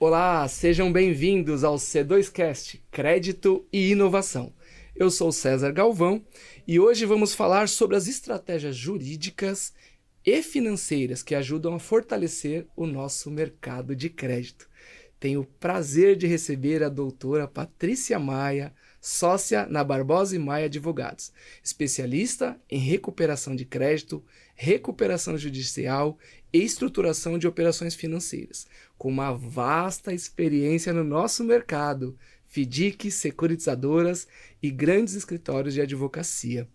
Olá, sejam bem-vindos ao C2Cast, Crédito e Inovação. Eu sou César Galvão e hoje vamos falar sobre as estratégias jurídicas e financeiras que ajudam a fortalecer o nosso mercado de crédito. Tenho o prazer de receber a doutora Patrícia Maia, sócia na Barbosa e Maia Advogados, especialista em recuperação de crédito, recuperação judicial e estruturação de operações financeiras, com uma vasta experiência no nosso mercado, FDICs, securitizadoras e grandes escritórios de advocacia.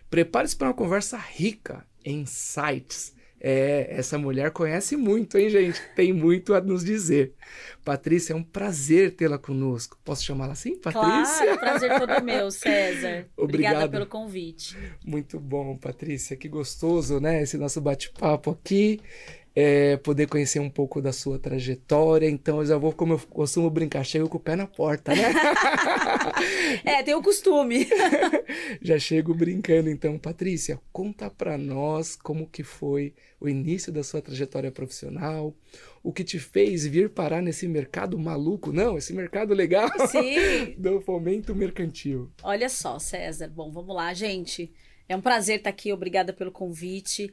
Prepare-se para uma conversa rica em insights. Essa mulher conhece muito, hein, gente? Tem muito a nos dizer. Patrícia, é um prazer tê-la conosco. Posso chamá-la assim, Patrícia? Claro, prazer todo meu, César. Obrigado. Obrigada pelo convite. Muito bom, Patrícia. Que gostoso, né? Esse nosso bate-papo aqui. Poder conhecer um pouco da sua trajetória. Então, eu já vou, como eu costumo brincar, chego com o pé na porta, né? Tem o costume. Já chego brincando. Então, Patrícia, conta pra nós como que foi o início da sua trajetória profissional, o que te fez vir parar nesse mercado maluco, não, esse mercado legal. Sim. Do fomento mercantil. Olha só, César. Bom, vamos lá, gente. É um prazer estar aqui, obrigada pelo convite.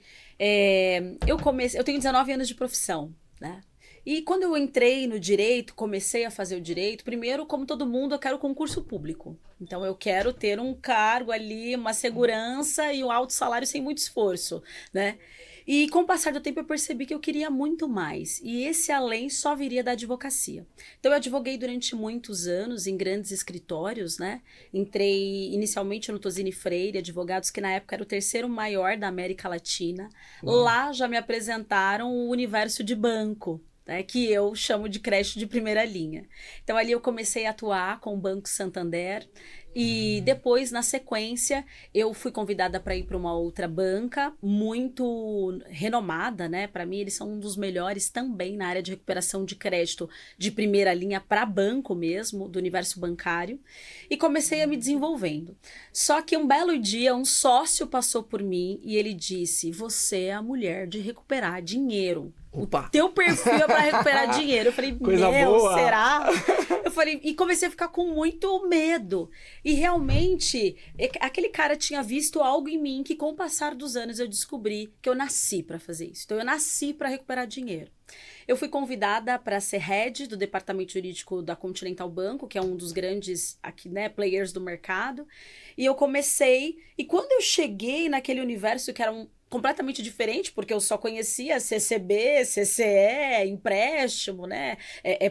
Eu tenho 19 anos de profissão, né? E quando eu entrei no direito, comecei a fazer o direito, primeiro, como todo mundo, eu quero concurso público. Então, eu quero ter um cargo ali, uma segurança e um alto salário sem muito esforço, né? E com o passar do tempo eu percebi que eu queria muito mais. E esse além só viria da advocacia. Então eu advoguei durante muitos anos em grandes escritórios, né? Entrei inicialmente no Tosini Freire, advogados que na época era o terceiro maior da América Latina. Lá já me apresentaram o universo de banco, né, que eu chamo de crédito de primeira linha. Então ali eu comecei a atuar com o Banco Santander e depois, na sequência, eu fui convidada para ir para uma outra banca muito renomada, né? Para mim, eles são um dos melhores também na área de recuperação de crédito de primeira linha para banco mesmo, do universo bancário, e comecei a me desenvolvendo. Só que um belo dia, um sócio passou por mim e ele disse: "Você é a mulher de recuperar dinheiro. Opa. O teu perfil é para recuperar dinheiro." Eu falei, coisa boa. Será? Eu falei, e comecei a ficar com muito medo. E realmente, aquele cara tinha visto algo em mim que com o passar dos anos eu descobri que eu nasci para fazer isso. Então eu nasci para recuperar dinheiro. Eu fui convidada para ser head do departamento jurídico da Continental Banco, que é um dos grandes aqui, né, players do mercado. E eu comecei, e quando eu cheguei naquele universo que era completamente diferente, porque eu só conhecia CCB, CCE, empréstimo, né,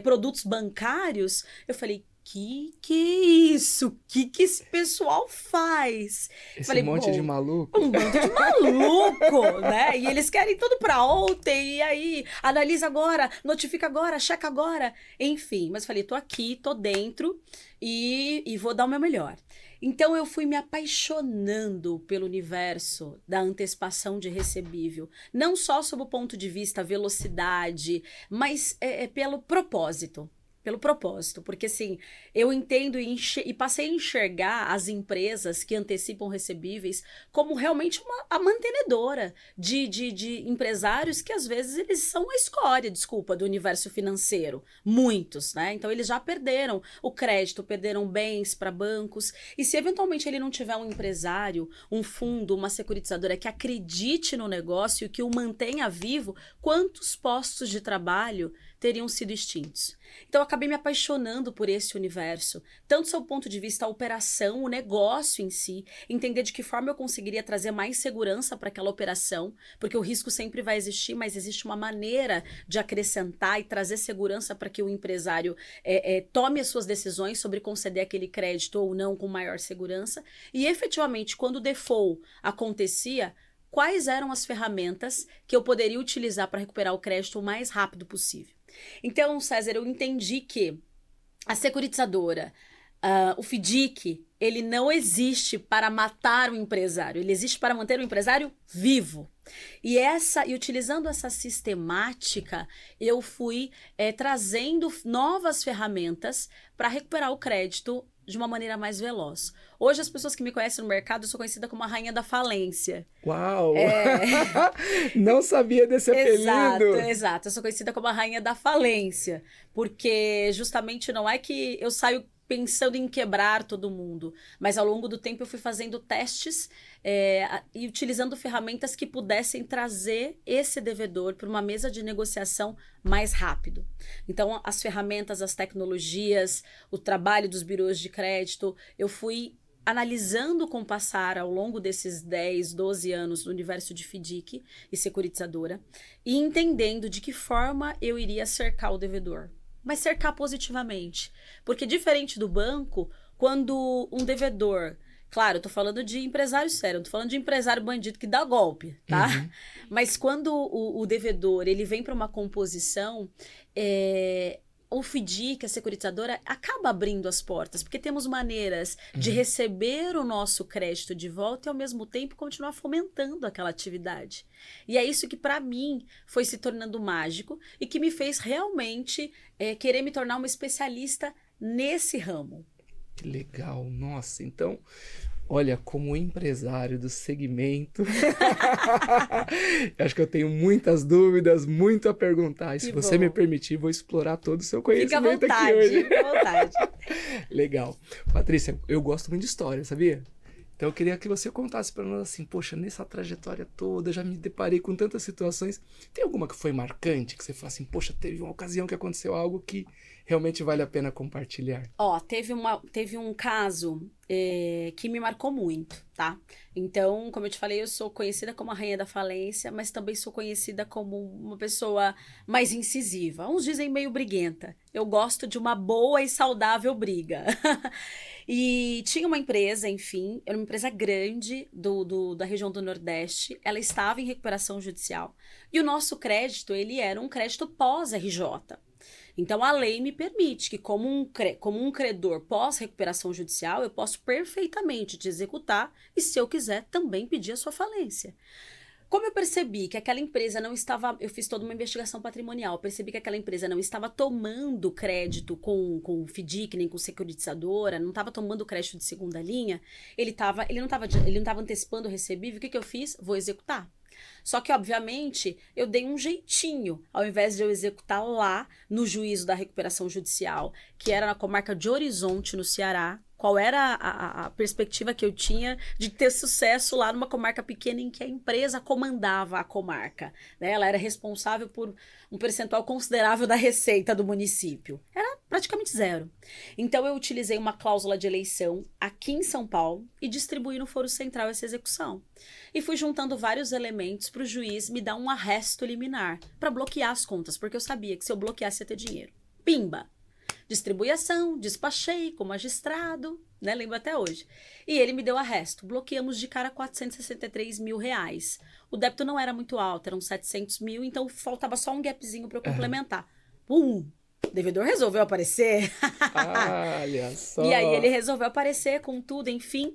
produtos bancários, eu falei, que é isso? Que esse pessoal faz? Esse monte de maluco. Um bando de maluco, né? E eles querem tudo pra ontem, e aí, analisa agora, notifica agora, checa agora. Enfim, mas falei, tô aqui, tô dentro e vou dar o meu melhor. Então, eu fui me apaixonando pelo universo da antecipação de recebível. Não só sob o ponto de vista velocidade, mas pelo propósito. Pelo propósito, porque assim, eu entendo e passei a enxergar as empresas que antecipam recebíveis como realmente a mantenedora de empresários que às vezes eles são a escória, do universo financeiro. Muitos, né? Então eles já perderam o crédito, perderam bens para bancos. E se eventualmente ele não tiver um empresário, um fundo, uma securitizadora que acredite no negócio e que o mantenha vivo, quantos postos de trabalho teriam sido extintos? Então, eu acabei me apaixonando por esse universo, tanto do seu ponto de vista a operação, o negócio em si, entender de que forma eu conseguiria trazer mais segurança para aquela operação, porque o risco sempre vai existir, mas existe uma maneira de acrescentar e trazer segurança para que o empresário tome as suas decisões sobre conceder aquele crédito ou não com maior segurança. E, efetivamente, quando o default acontecia, quais eram as ferramentas que eu poderia utilizar para recuperar o crédito o mais rápido possível? Então, César, eu entendi que a securitizadora, o FDIC, ele não existe para matar o empresário, ele existe para manter o empresário vivo. E utilizando essa sistemática, eu fui trazendo novas ferramentas para recuperar o crédito de uma maneira mais veloz. Hoje, as pessoas que me conhecem no mercado, eu sou conhecida como a rainha da falência. Uau! Não sabia desse apelido. Exato. Eu sou conhecida como a rainha da falência, porque justamente não é que eu saio pensando em quebrar todo mundo, mas ao longo do tempo eu fui fazendo testes e utilizando ferramentas que pudessem trazer esse devedor para uma mesa de negociação mais rápido. Então, as ferramentas, as tecnologias, o trabalho dos birôs de crédito, eu fui analisando com o passar ao longo desses 10, 12 anos no universo de FDIC e securitizadora e entendendo de que forma eu iria cercar o devedor. Mas cercar positivamente. Porque diferente do banco, quando um devedor... Claro, eu tô falando de empresário sério, eu tô falando de empresário bandido que dá golpe, tá? Uhum. Mas quando o devedor, ele vem para uma composição... o FDIC, a securitizadora, acaba abrindo as portas, porque temos maneiras de receber o nosso crédito de volta e, ao mesmo tempo, continuar fomentando aquela atividade. E é isso que, para mim, foi se tornando mágico e que me fez realmente querer me tornar uma especialista nesse ramo. Que legal! Nossa, então... Olha, como empresário do segmento, acho que eu tenho muitas dúvidas, muito a perguntar. E se você me permitir, vou explorar todo o seu conhecimento aqui hoje. Fica à vontade. Legal. Patrícia, eu gosto muito de história, sabia? Então eu queria que você contasse para nós assim, poxa, nessa trajetória toda, eu já me deparei com tantas situações. Tem alguma que foi marcante, que você fala assim, poxa, teve uma ocasião que aconteceu algo que realmente vale a pena compartilhar? Teve um caso que me marcou muito, tá? Então, como eu te falei, eu sou conhecida como a rainha da falência, mas também sou conhecida como uma pessoa mais incisiva. Uns dizem meio briguenta. Eu gosto de uma boa e saudável briga. E tinha uma empresa, enfim, era uma empresa grande da região do Nordeste, ela estava em recuperação judicial. E o nosso crédito, ele era um crédito pós-RJ. Então, a lei me permite que, como um credor pós-recuperação judicial, eu posso perfeitamente te executar e, se eu quiser, também pedir a sua falência. Como eu percebi que aquela empresa não estava... Eu fiz toda uma investigação patrimonial. Percebi que aquela empresa não estava tomando crédito com FDIC, nem com securitizadora, não estava tomando crédito de segunda linha, ele não estava antecipando o recebível. O que eu fiz? Vou executar. Só que, obviamente, eu dei um jeitinho, ao invés de eu executar lá no juízo da recuperação judicial, que era na comarca de Horizonte, no Ceará. Qual era a perspectiva que eu tinha de ter sucesso lá numa comarca pequena em que a empresa comandava a comarca, né? Ela era responsável por um percentual considerável da receita do município. Era praticamente zero. Então, eu utilizei uma cláusula de eleição aqui em São Paulo e distribuí no Foro Central essa execução. E fui juntando vários elementos para o juiz me dar um arresto liminar, para bloquear as contas, porque eu sabia que se eu bloqueasse ia ter dinheiro. Pimba! Distribuí a ação, despachei com o magistrado, né? Lembro até hoje. E ele me deu arresto. Bloqueamos de cara R$463 mil. O débito não era muito alto, eram 700 mil, então faltava só um gapzinho para eu complementar. O devedor resolveu aparecer. Olha só. E aí ele resolveu aparecer com tudo, enfim.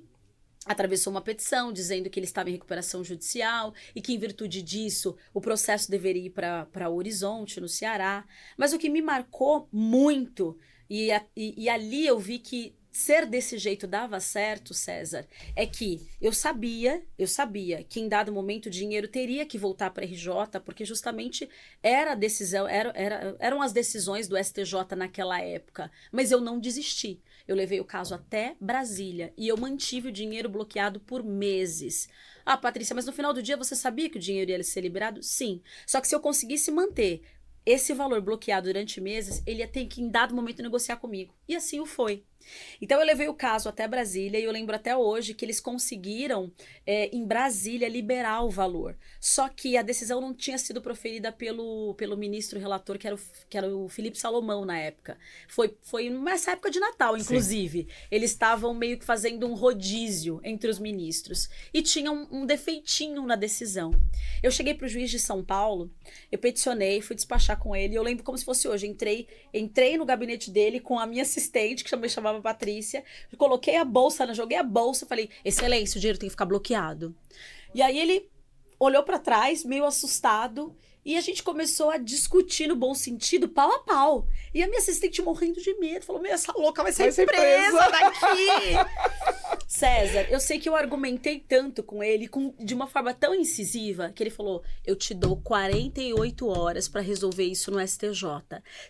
Atravessou uma petição dizendo que ele estava em recuperação judicial e que, em virtude disso, o processo deveria ir para Horizonte, no Ceará. Mas o que me marcou muito, e ali eu vi que ser desse jeito dava certo, César, é que eu sabia que em dado momento o dinheiro teria que voltar para a RJ, porque justamente era a decisão, eram as decisões do STJ naquela época. Mas eu não desisti. Eu levei o caso até Brasília e eu mantive o dinheiro bloqueado por meses. Ah, Patrícia, mas no final do dia você sabia que o dinheiro ia ser liberado? Sim. Só que se eu conseguisse manter esse valor bloqueado durante meses, ele ia ter que, em dado momento, negociar comigo. E assim o foi. Então, eu levei o caso até Brasília e eu lembro até hoje que eles conseguiram, em Brasília, liberar o valor. Só que a decisão não tinha sido proferida pelo ministro relator, que era o Felipe Salomão, na época. Foi nessa época de Natal, inclusive. Sim. Eles estavam meio que fazendo um rodízio entre os ministros. E tinha um defeitinho na decisão. Eu cheguei para o juiz de São Paulo, eu peticionei, fui despachar com ele. Eu lembro como se fosse hoje. Entrei no gabinete dele com a minha assistente, que me chamava Patrícia, coloquei a bolsa, joguei a bolsa, falei, excelência, o dinheiro tem que ficar bloqueado. E aí ele olhou para trás, meio assustado, E a gente começou a discutir no bom sentido, pau a pau. E a minha assistente morrendo de medo, falou, essa louca vai ser presa daqui. César, eu sei que eu argumentei tanto com ele, de uma forma tão incisiva, que ele falou, eu te dou 48 horas para resolver isso no STJ.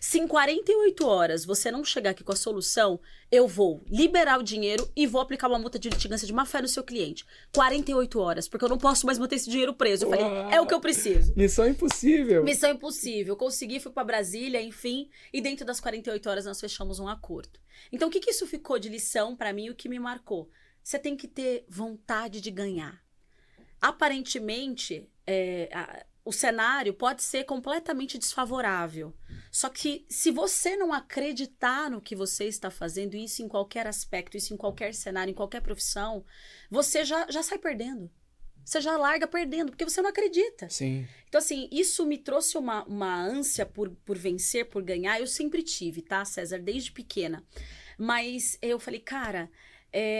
Se em 48 horas você não chegar aqui com a solução, eu vou liberar o dinheiro e vou aplicar uma multa de litigância de má-fé no seu cliente. 48 horas, porque eu não posso mais manter esse dinheiro preso. Eu falei, é o que eu preciso. Missão impossível. Missão impossível. Consegui, fui para Brasília, enfim, e dentro das 48 horas nós fechamos um acordo. Então, o que isso ficou de lição para mim, o que me marcou? Você tem que ter vontade de ganhar. Aparentemente, o cenário pode ser completamente desfavorável. Só que se você não acreditar no que você está fazendo, isso em qualquer aspecto, isso em qualquer cenário, em qualquer profissão, você já sai perdendo. Você já larga perdendo, porque você não acredita. Sim. Então, assim, isso me trouxe uma ânsia por vencer, por ganhar. Eu sempre tive, tá, César? Desde pequena. Mas eu falei, cara,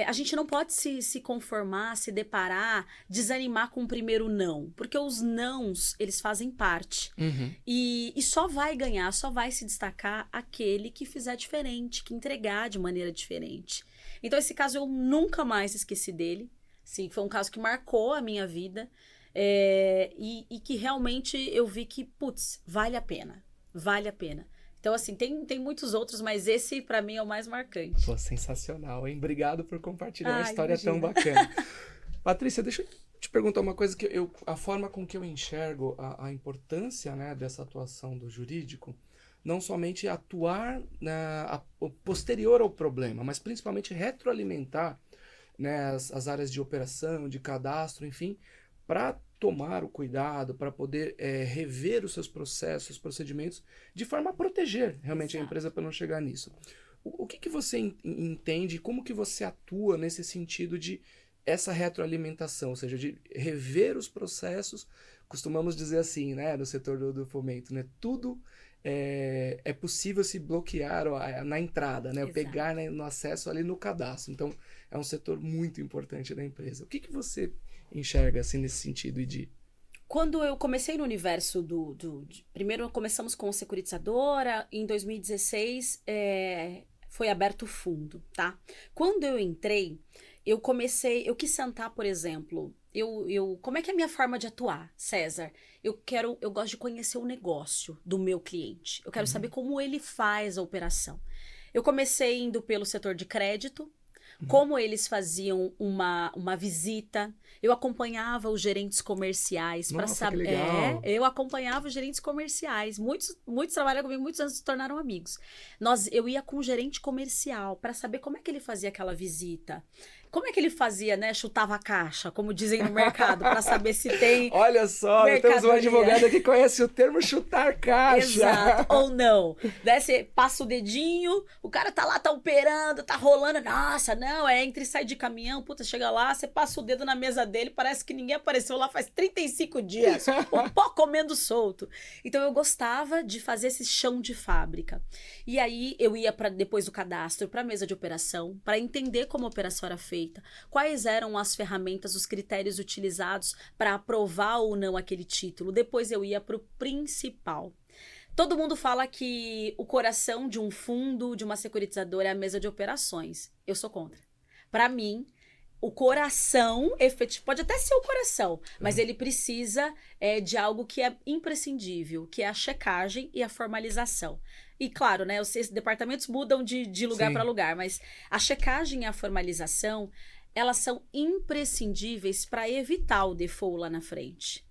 a gente não pode se conformar, se deparar, desanimar com o primeiro não. Porque os nãos, eles fazem parte. Uhum. E só vai ganhar, só vai se destacar aquele que fizer diferente, que entregar de maneira diferente. Então, esse caso eu nunca mais esqueci dele. Sim, foi um caso que marcou a minha vida e que realmente eu vi que, putz, vale a pena. Vale a pena. Então, assim, tem muitos outros, mas esse, pra mim, é o mais marcante. Pô, sensacional, hein? Obrigado por compartilhar uma história imagina. tão bacana. Patrícia, deixa eu te perguntar uma coisa, que a forma com que eu enxergo a importância, né, dessa atuação do jurídico, não somente atuar posterior ao problema, mas principalmente retroalimentar, né, as áreas de operação, de cadastro, enfim, para tomar o cuidado, para poder rever os seus processos, procedimentos, de forma a proteger realmente a empresa para não chegar nisso. O que você entende, como que você atua nesse sentido de essa retroalimentação, ou seja, de rever os processos, costumamos dizer assim, né, no setor do fomento, né, tudo é possível se bloquear na entrada, né, pegar, né, no acesso ali no cadastro. Então, é um setor muito importante da empresa. O que você enxerga assim nesse sentido, Idi? Quando eu comecei no universo primeiro começamos com securitizadora, em 2016 foi aberto o fundo, tá? Quando eu entrei, eu quis sentar, por exemplo, como é que é a minha forma de atuar, César? Eu gosto de conhecer o negócio do meu cliente. Eu quero saber como ele faz a operação. Eu comecei indo pelo setor de crédito, como eles faziam uma visita. Eu acompanhava os gerentes comerciais para saber. Eu acompanhava os gerentes comerciais. Muitos trabalharam comigo, muitos anos se tornaram amigos. Eu ia com o gerente comercial para saber como é que ele fazia aquela visita. Como é que ele fazia, né? Chutava a caixa, como dizem no mercado, para saber se tem. Olha só, temos uma advogada que conhece o termo chutar caixa. Exato, ou não. Daí você passa o dedinho, o cara tá lá, tá operando, tá rolando. Nossa, não, entra e sai de caminhão. Puta, chega lá, você passa o dedo na mesa dele, parece que ninguém apareceu lá faz 35 dias. O pó comendo solto. Então eu gostava de fazer esse chão de fábrica. E aí eu ia depois do cadastro, pra mesa de operação, para entender como a operação era feita. Quais eram as ferramentas, os critérios utilizados para aprovar ou não aquele título. Depois eu ia para o principal. Todo mundo fala que o coração de um fundo, de uma securitizadora, é a mesa de operações. Eu sou contra. Para mim, o coração, efetivo, pode até ser o coração, mas ele precisa de algo que é imprescindível, que é a checagem e a formalização. E claro, né, os departamentos mudam de lugar para lugar, mas a checagem e a formalização, elas são imprescindíveis para evitar o default lá na frente.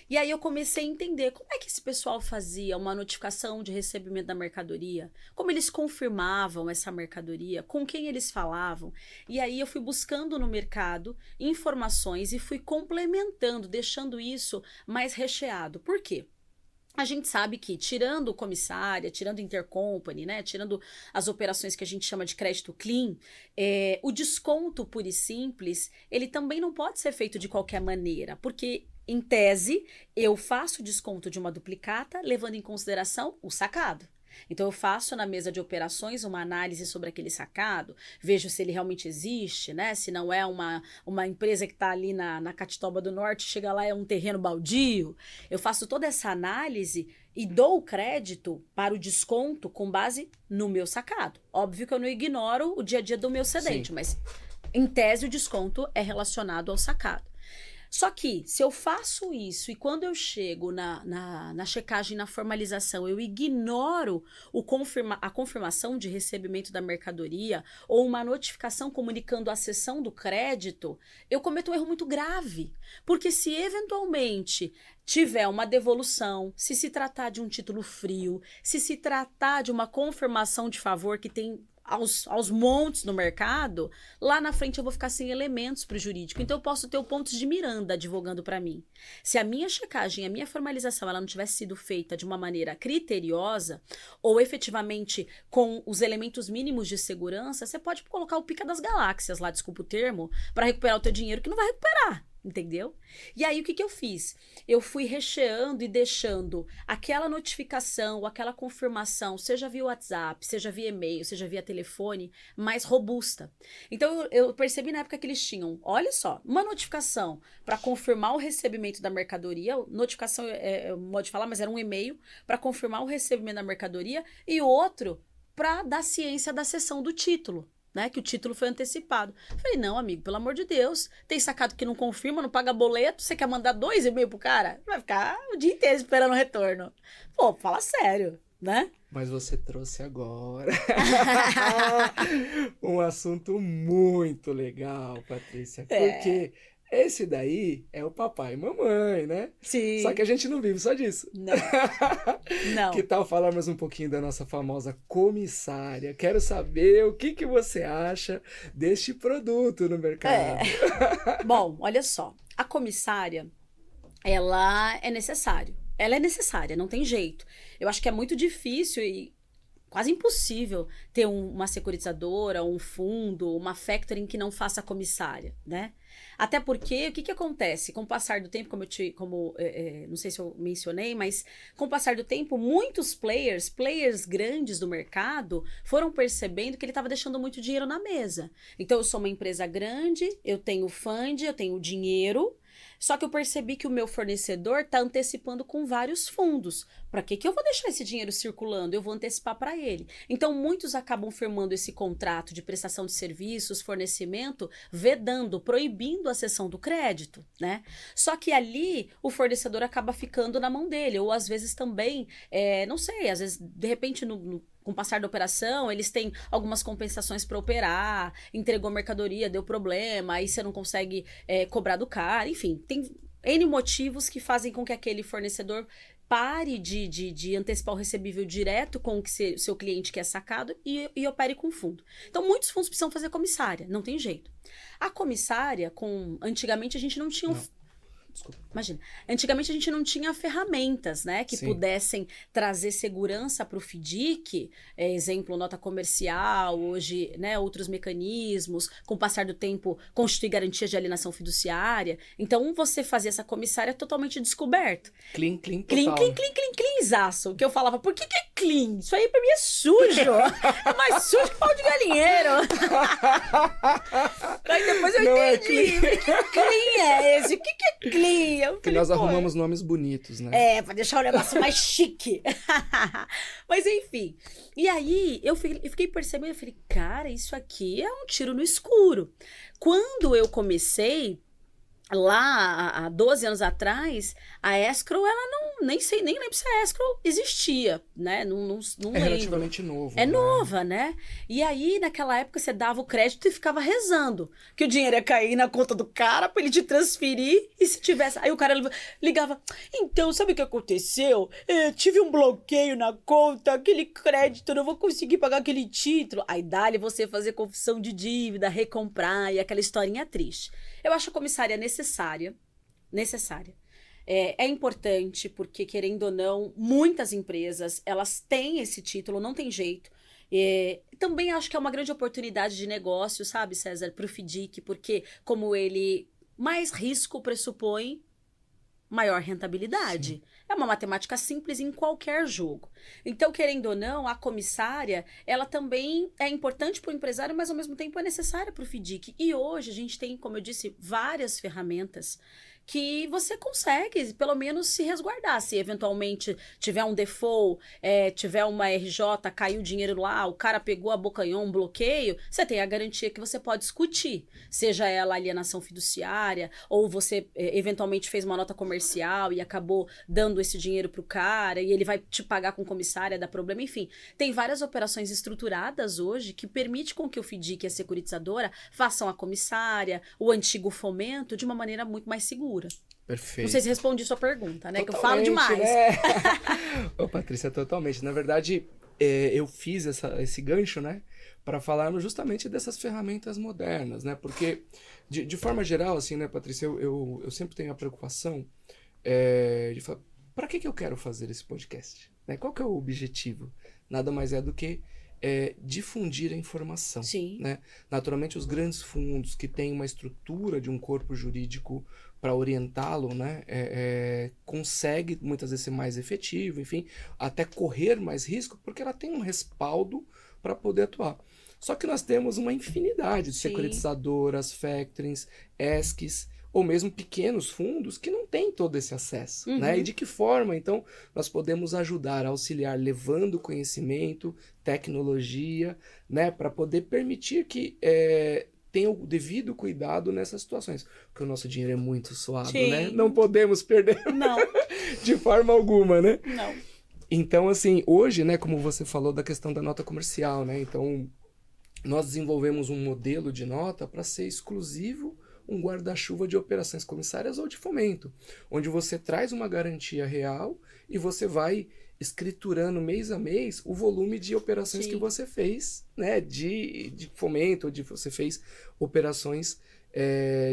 E aí eu comecei a entender como é que esse pessoal fazia uma notificação de recebimento da mercadoria, como eles confirmavam essa mercadoria, com quem eles falavam. E aí eu fui buscando no mercado informações e fui complementando, deixando isso mais recheado. Por quê? A gente sabe que, tirando comissária, tirando intercompany, né, tirando as operações que a gente chama de crédito clean, o desconto puro e simples, ele também não pode ser feito de qualquer maneira, porque, em tese, eu faço o desconto de uma duplicata, levando em consideração o sacado. Então, eu faço na mesa de operações uma análise sobre aquele sacado, vejo se ele realmente existe, né? Se não é uma empresa que está ali na Catitoba do Norte, chega lá é um terreno baldio. Eu faço toda essa análise e dou o crédito para o desconto com base no meu sacado. Óbvio que eu não ignoro o dia a dia do meu cedente, Sim. mas em tese o desconto é relacionado ao sacado. Só que, se eu faço isso e quando eu chego na checagem, na formalização, eu ignoro a confirmação de recebimento da mercadoria ou uma notificação comunicando a cessão do crédito, eu cometo um erro muito grave. Porque se eventualmente tiver uma devolução, se tratar de um título frio, se tratar de uma confirmação de favor que tem aos montes no mercado, lá na frente eu vou ficar sem elementos para o jurídico. Então eu posso ter o pontos de Miranda advogando para mim. Se a minha checagem, a minha formalização, ela não tivesse sido feita de uma maneira criteriosa ou efetivamente com os elementos mínimos de segurança, você pode colocar o pica das galáxias lá, desculpa o termo, para recuperar o teu dinheiro que não vai recuperar. Entendeu? E aí, o que eu fiz? Eu fui recheando e deixando aquela notificação, aquela confirmação, seja via WhatsApp, seja via e-mail, seja via telefone, mais robusta. Então, eu percebi na época que eles tinham, olha só, uma notificação para confirmar o recebimento da mercadoria, notificação é modo de falar, mas era um e-mail para confirmar o recebimento da mercadoria, e outro para dar ciência da cessão do título. Né, que o título foi antecipado. Falei, não, amigo, pelo amor de Deus, tem sacado que não confirma, não paga boleto, você quer mandar 2 e-mails pro cara? Vai ficar o dia inteiro esperando o retorno. Pô, fala sério, né? Mas você trouxe agora um assunto muito legal, Patrícia, porque esse daí é o papai e mamãe, né? Sim. Só que a gente não vive só disso. Não. Não. Que tal falarmos um pouquinho da nossa famosa comissária? Quero saber o que você acha deste produto no mercado. Bom, olha só. A comissária, ela é necessária. Ela é necessária, não tem jeito. Eu acho que é muito difícil e quase impossível ter uma securitizadora, um fundo, uma factoring que não faça comissária, né? Até porque, o que acontece? Com o passar do tempo, não sei se eu mencionei, mas com o passar do tempo, muitos players grandes do mercado, foram percebendo que ele estava deixando muito dinheiro na mesa. Então, eu sou uma empresa grande, eu tenho fund, eu tenho dinheiro, só que eu percebi que o meu fornecedor está antecipando com vários fundos. Para que eu vou deixar esse dinheiro circulando? Eu vou antecipar para ele. Então, muitos acabam firmando esse contrato de prestação de serviços, fornecimento, vedando, proibindo a cessão do crédito, né? Só que ali, o fornecedor acaba ficando na mão dele. Ou, às vezes, também, não sei, às vezes, de repente, com o passar da operação, eles têm algumas compensações para operar, entregou mercadoria, deu problema, aí você não consegue cobrar do cara, enfim, tem N motivos que fazem com que aquele fornecedor pare de antecipar o recebível direto com o que seu cliente quer sacado e opere com fundo. Então, muitos fundos precisam fazer comissária, não tem jeito. A comissária, antigamente a gente não tinha... Desculpa. Imagina, antigamente a gente não tinha ferramentas, né, que Sim. pudessem trazer segurança para o FDIC, exemplo, nota comercial, hoje, né, outros mecanismos, com o passar do tempo, constituir garantias de alienação fiduciária. Então, você fazia essa comissária totalmente descoberto. Clean total. Cleanzaço. Que eu falava, por que é clean? Isso aí pra mim é sujo. É mais sujo que pau de galinheiro. Aí depois eu entendi. Que clean é esse? O que é clean? Que nós arrumamos nomes bonitos, né? Pra deixar o negócio mais chique. Mas enfim. E aí, eu fiquei percebendo, eu falei, cara, isso aqui é um tiro no escuro. Quando eu comecei, lá há 12 anos atrás, a escrow, ela nem lembro se a escrow existia, né? Não lembro. Relativamente novo. É nova, né? E aí, naquela época, você dava o crédito e ficava rezando que o dinheiro ia cair na conta do cara pra ele te transferir e se tivesse... Aí o cara ligava, então, sabe o que aconteceu? Tive um bloqueio na conta, aquele crédito, eu não vou conseguir pagar aquele título. Aí dá-lhe você fazer confissão de dívida, recomprar e aquela historinha triste. Eu acho a comissária necessária. É importante porque, querendo ou não, muitas empresas, elas têm esse título, não tem jeito. Também acho que é uma grande oportunidade de negócio, sabe, César, para o FDIC, porque como ele mais risco pressupõe, maior rentabilidade. Sim. É uma matemática simples em qualquer jogo. Então, querendo ou não, a comissária, ela também é importante para o empresário, mas ao mesmo tempo é necessária para o FDIC. E hoje a gente tem, como eu disse, várias ferramentas que você consegue, pelo menos, se resguardar. Se eventualmente tiver um default, tiver uma RJ, caiu o dinheiro lá, o cara pegou, abocanhou um bloqueio, você tem a garantia que você pode discutir. Seja ela alienação fiduciária, ou você eventualmente fez uma nota comercial e acabou dando esse dinheiro pro cara, e ele vai te pagar com comissária, dá problema. Enfim, tem várias operações estruturadas hoje que permitem com que o FDIC e a securitizadora façam a comissária, o antigo fomento, de uma maneira muito mais segura. Perfeito. Não sei se respondi sua pergunta, né? Totalmente, que eu falo demais. Né? Ô, Patrícia, totalmente. Na verdade, eu fiz esse gancho, né? Para falarmos justamente dessas ferramentas modernas, né? Porque, de forma geral, assim, né, Patrícia, eu sempre tenho a preocupação de falar, para que eu quero fazer esse podcast? Né? Qual que é o objetivo? Nada mais é do que difundir a informação. Sim. Né? Naturalmente, os grandes fundos que têm uma estrutura de um corpo jurídico para orientá-lo, né, consegue muitas vezes ser mais efetivo, enfim, até correr mais risco, porque ela tem um respaldo para poder atuar. Só que nós temos uma infinidade de securitizadoras, factorings, ESCs, ou mesmo pequenos fundos que não têm todo esse acesso. Uhum. Né? E de que forma, então, nós podemos ajudar, auxiliar, levando conhecimento, tecnologia, né, para poder permitir que tenha o devido cuidado nessas situações. Porque o nosso dinheiro é muito suado, Sim. né? Não podemos perder. Não. De forma alguma, né? Não. Então, assim, hoje, né, como você falou da questão da nota comercial, né? Então, nós desenvolvemos um modelo de nota para ser exclusivo um guarda-chuva de operações comissárias ou de fomento, onde você traz uma garantia real e você vai escriturando mês a mês o volume de operações Sim. que você fez, né, de fomento, ou de você fez operações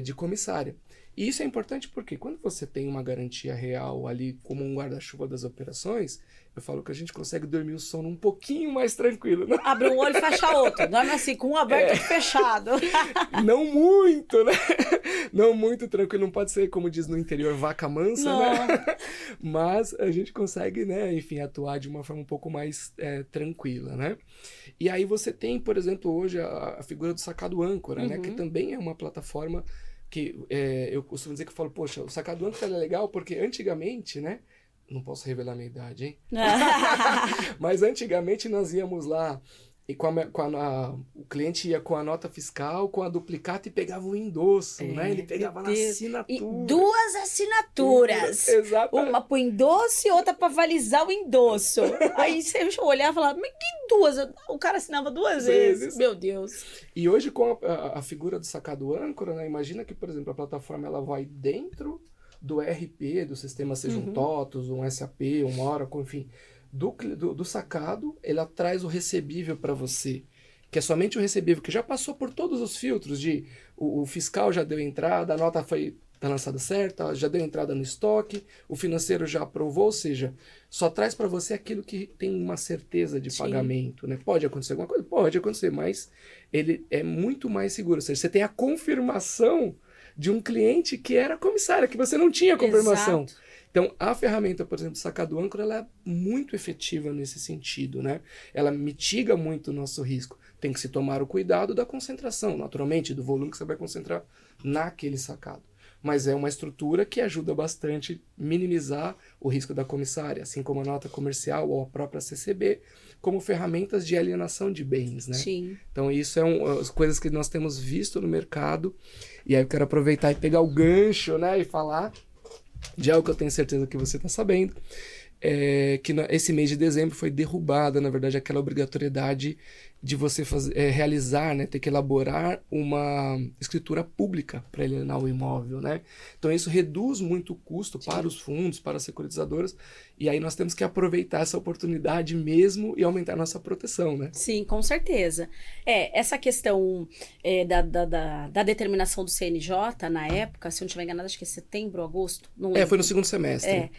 de comissária. E isso é importante porque quando você tem uma garantia real ali como um guarda-chuva das operações, eu falo que a gente consegue dormir o sono um pouquinho mais tranquilo. Né? Abre um olho e fecha outro. Dorme assim, com um aberto e fechado. Não muito, né? Não muito tranquilo. Não pode ser, como diz no interior, vaca mansa, Não. né? Mas a gente consegue, né, enfim, atuar de uma forma um pouco mais tranquila, né? E aí você tem, por exemplo, hoje a figura do sacado âncora, né? Que também é uma plataforma que eu costumo dizer que eu falo, poxa, o sacado âncora é legal porque antigamente, né? Não posso revelar a minha idade, hein? Mas antigamente nós íamos lá e o cliente ia com a nota fiscal, com a duplicata e pegava o endosso, né? Ele pegava na assinatura. E 2 assinaturas. Exato. Uma pro endosso e outra pra avalizar o endosso. Aí você olhava e falava, mas que 2? O cara assinava 2 vezes. Meu Deus. E hoje com a figura do sacado âncora, né? Imagina que, por exemplo, a plataforma ela vai dentro do ERP, do sistema, seja um TOTOS, um SAP, um Oracle, enfim, do sacado, ela traz o recebível para você, que é somente o recebível, que já passou por todos os filtros de o fiscal já deu entrada, a nota tá lançada certa, já deu entrada no estoque, o financeiro já aprovou, ou seja, só traz para você aquilo que tem uma certeza de pagamento, né? Pode acontecer alguma coisa? Pode acontecer, mas ele é muito mais seguro, ou seja, você tem a confirmação de um cliente que era comissária, que você não tinha confirmação. Exato. Então, a ferramenta, por exemplo, do sacado âncora, ela é muito efetiva nesse sentido, né? Ela mitiga muito o nosso risco. Tem que se tomar o cuidado da concentração, naturalmente, do volume que você vai concentrar naquele sacado. Mas é uma estrutura que ajuda bastante a minimizar o risco da comissária, assim como a nota comercial ou a própria CCB, como ferramentas de alienação de bens, né? Sim. Então, isso as coisas que nós temos visto no mercado. E aí eu quero aproveitar e pegar o gancho, né? E falar de algo que eu tenho certeza que você está sabendo. Que esse mês de dezembro foi derrubada, na verdade, aquela obrigatoriedade de você realizar, né, ter que elaborar uma escritura pública para alienar o imóvel, né? Então isso reduz muito o custo para os fundos, para as securitizadoras, e aí nós temos que aproveitar essa oportunidade mesmo e aumentar a nossa proteção, né? Sim, com certeza. Essa questão da determinação do CNJ, na época, se eu não estiver enganada, acho que é setembro, agosto. Não lembro. Foi no segundo semestre.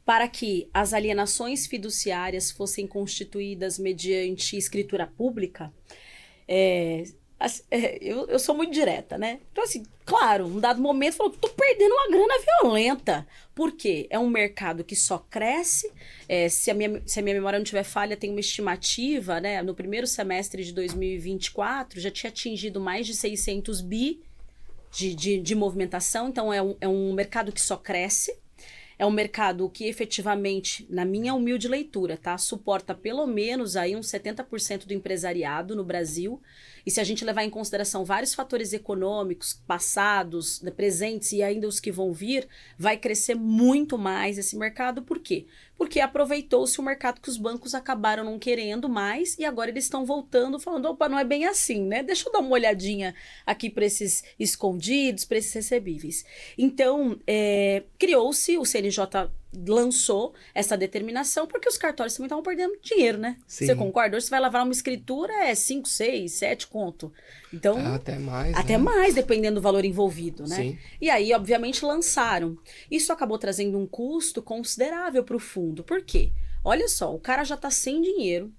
Para que as alienações fiduciárias fossem constituídas mediante escritura pública, Assim, eu sou muito direta, né? Então, assim, claro, num dado momento, falou, tô perdendo uma grana violenta. Por quê? É um mercado que só cresce. Se a minha memória não tiver falha, tem uma estimativa, né? No primeiro semestre de 2024, já tinha atingido mais de 600 bi de movimentação. Então, é um mercado que só cresce. É um mercado que efetivamente, na minha humilde leitura, tá, suporta pelo menos aí uns 70% do empresariado no Brasil. E se a gente levar em consideração vários fatores econômicos, passados, presentes e ainda os que vão vir, vai crescer muito mais esse mercado. Por quê? Porque aproveitou-se o mercado que os bancos acabaram não querendo mais e agora eles estão voltando falando, opa, não é bem assim, né? Deixa eu dar uma olhadinha aqui para esses escondidos, para esses recebíveis. Então, criou-se, o CNJ lançou essa determinação porque os cartórios também estavam perdendo dinheiro, né? Sim. Você concorda? Hoje você vai lavar uma escritura, 5, 6, 7 conto. Então, até mais. Até mais, dependendo do valor envolvido, né? Sim. E aí, obviamente, lançaram. Isso acabou trazendo um custo considerável para o fundo. Por quê? Olha só, o cara já está sem dinheiro.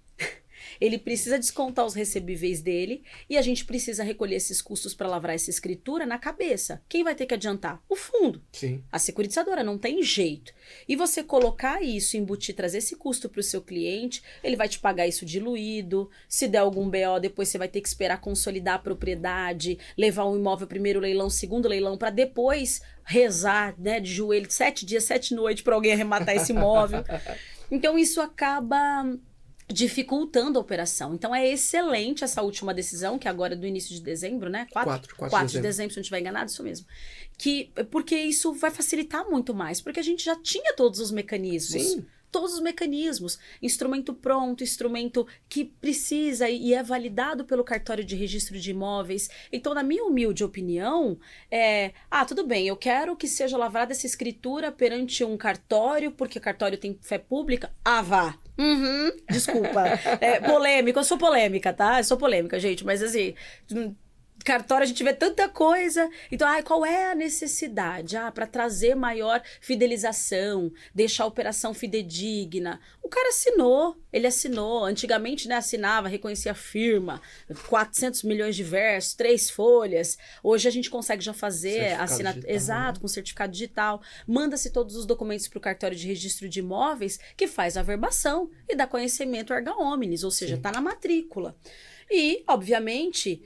Ele precisa descontar os recebíveis dele e a gente precisa recolher esses custos para lavrar essa escritura na cabeça. Quem vai ter que adiantar? O fundo. Sim. A securitizadora, não tem jeito. E você colocar isso, embutir, trazer esse custo para o seu cliente, ele vai te pagar isso diluído. Se der algum BO, depois você vai ter que esperar consolidar a propriedade, levar um imóvel primeiro leilão, segundo leilão, para depois rezar, né, de joelho 7 dias, 7 noites para alguém arrematar esse imóvel. Então isso acaba dificultando a operação. Então é excelente essa última decisão, que agora é do início de dezembro, né? 4 de dezembro, se não estiver enganado, isso mesmo. Porque isso vai facilitar muito mais, porque a gente já tinha todos os mecanismos. Sim. Todos os mecanismos, instrumento pronto, instrumento que precisa e é validado pelo cartório de registro de imóveis. Então, na minha humilde opinião, tudo bem, eu quero que seja lavrada essa escritura perante um cartório, porque o cartório tem fé pública. Vá. Desculpa. Polêmico, eu sou polêmica, tá? Eu sou polêmica, gente, mas assim... Cartório a gente vê tanta coisa, então qual é a necessidade? Para trazer maior fidelização, deixar a operação fidedigna. O cara ele assinou, antigamente, né, assinava, reconhecia a firma, 400 milhões de versos, 3 folhas, hoje a gente consegue já fazer assinatura, exato, com certificado digital, manda-se todos os documentos para o cartório de registro de imóveis, que faz a verbação e dá conhecimento erga omnes, ou seja, está na matrícula. E, obviamente,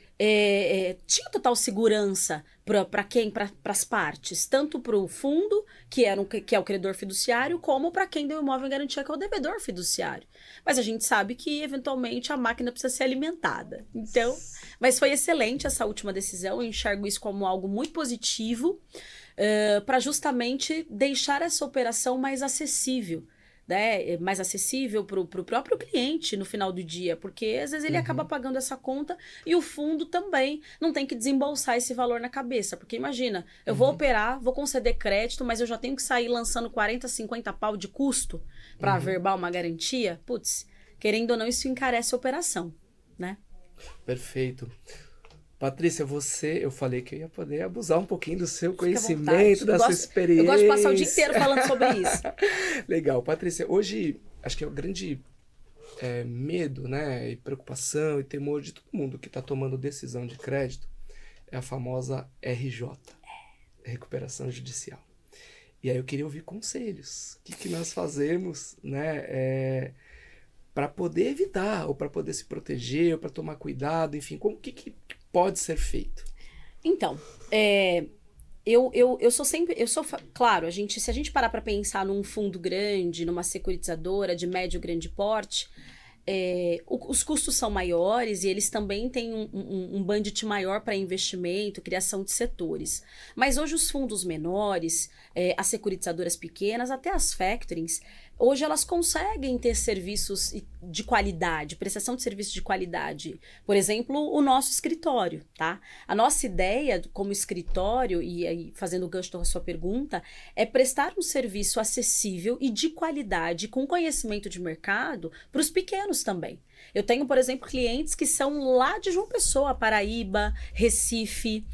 tinha total segurança para quem? Para as partes. Tanto para o fundo, que é o credor fiduciário, como para quem deu imóvel em garantia, que é o devedor fiduciário. Mas a gente sabe que, eventualmente, a máquina precisa ser alimentada. Então, mas foi excelente essa última decisão. Eu enxergo isso como algo muito positivo para justamente deixar essa operação mais acessível. Né, mais acessível para o próprio cliente no final do dia, porque às vezes ele acaba pagando essa conta e o fundo também não tem que desembolsar esse valor na cabeça, porque imagina, eu vou operar, vou conceder crédito, mas eu já tenho que sair lançando 40, 50 pau de custo para averbar uma garantia, putz, querendo ou não, isso encarece a operação, né? Perfeito. Patrícia, eu falei que eu ia poder abusar um pouquinho do seu conhecimento, da sua experiência. Eu gosto de passar o dia inteiro falando sobre isso. Legal. Patrícia, hoje, acho que é o grande medo, né, e preocupação e temor de todo mundo que está tomando decisão de crédito é a famosa RJ, Recuperação Judicial. E aí eu queria ouvir conselhos. O que nós fazemos, né, para poder evitar, ou para poder se proteger, ou para tomar cuidado, enfim, o que pode ser feito? Então, claro, se a gente parar para pensar num fundo grande, numa securitizadora de médio e grande porte, os custos são maiores e eles também têm um budget maior para investimento, criação de setores. Mas hoje os fundos menores, as securitizadoras pequenas, até as factorings, hoje elas conseguem ter serviços de qualidade, prestação de serviços de qualidade. Por exemplo, o nosso escritório, tá? A nossa ideia como escritório, e aí fazendo o gancho da sua pergunta, é prestar um serviço acessível e de qualidade, com conhecimento de mercado, para os pequenos também. Eu tenho, por exemplo, clientes que são lá de João Pessoa, Paraíba, Recife,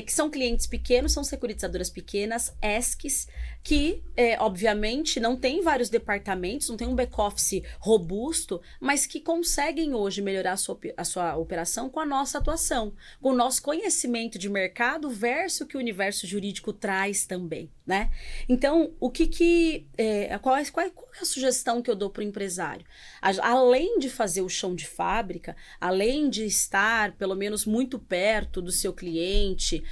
que são clientes pequenos, são securitizadoras pequenas, ESCs, que, obviamente, não tem vários departamentos, não tem um back-office robusto, mas que conseguem hoje melhorar a sua operação com a nossa atuação, com o nosso conhecimento de mercado versus o que o universo jurídico traz também, né? Então, qual é a sugestão que eu dou para o empresário? Além de fazer o chão de fábrica, além de estar, pelo menos, muito perto do seu cliente,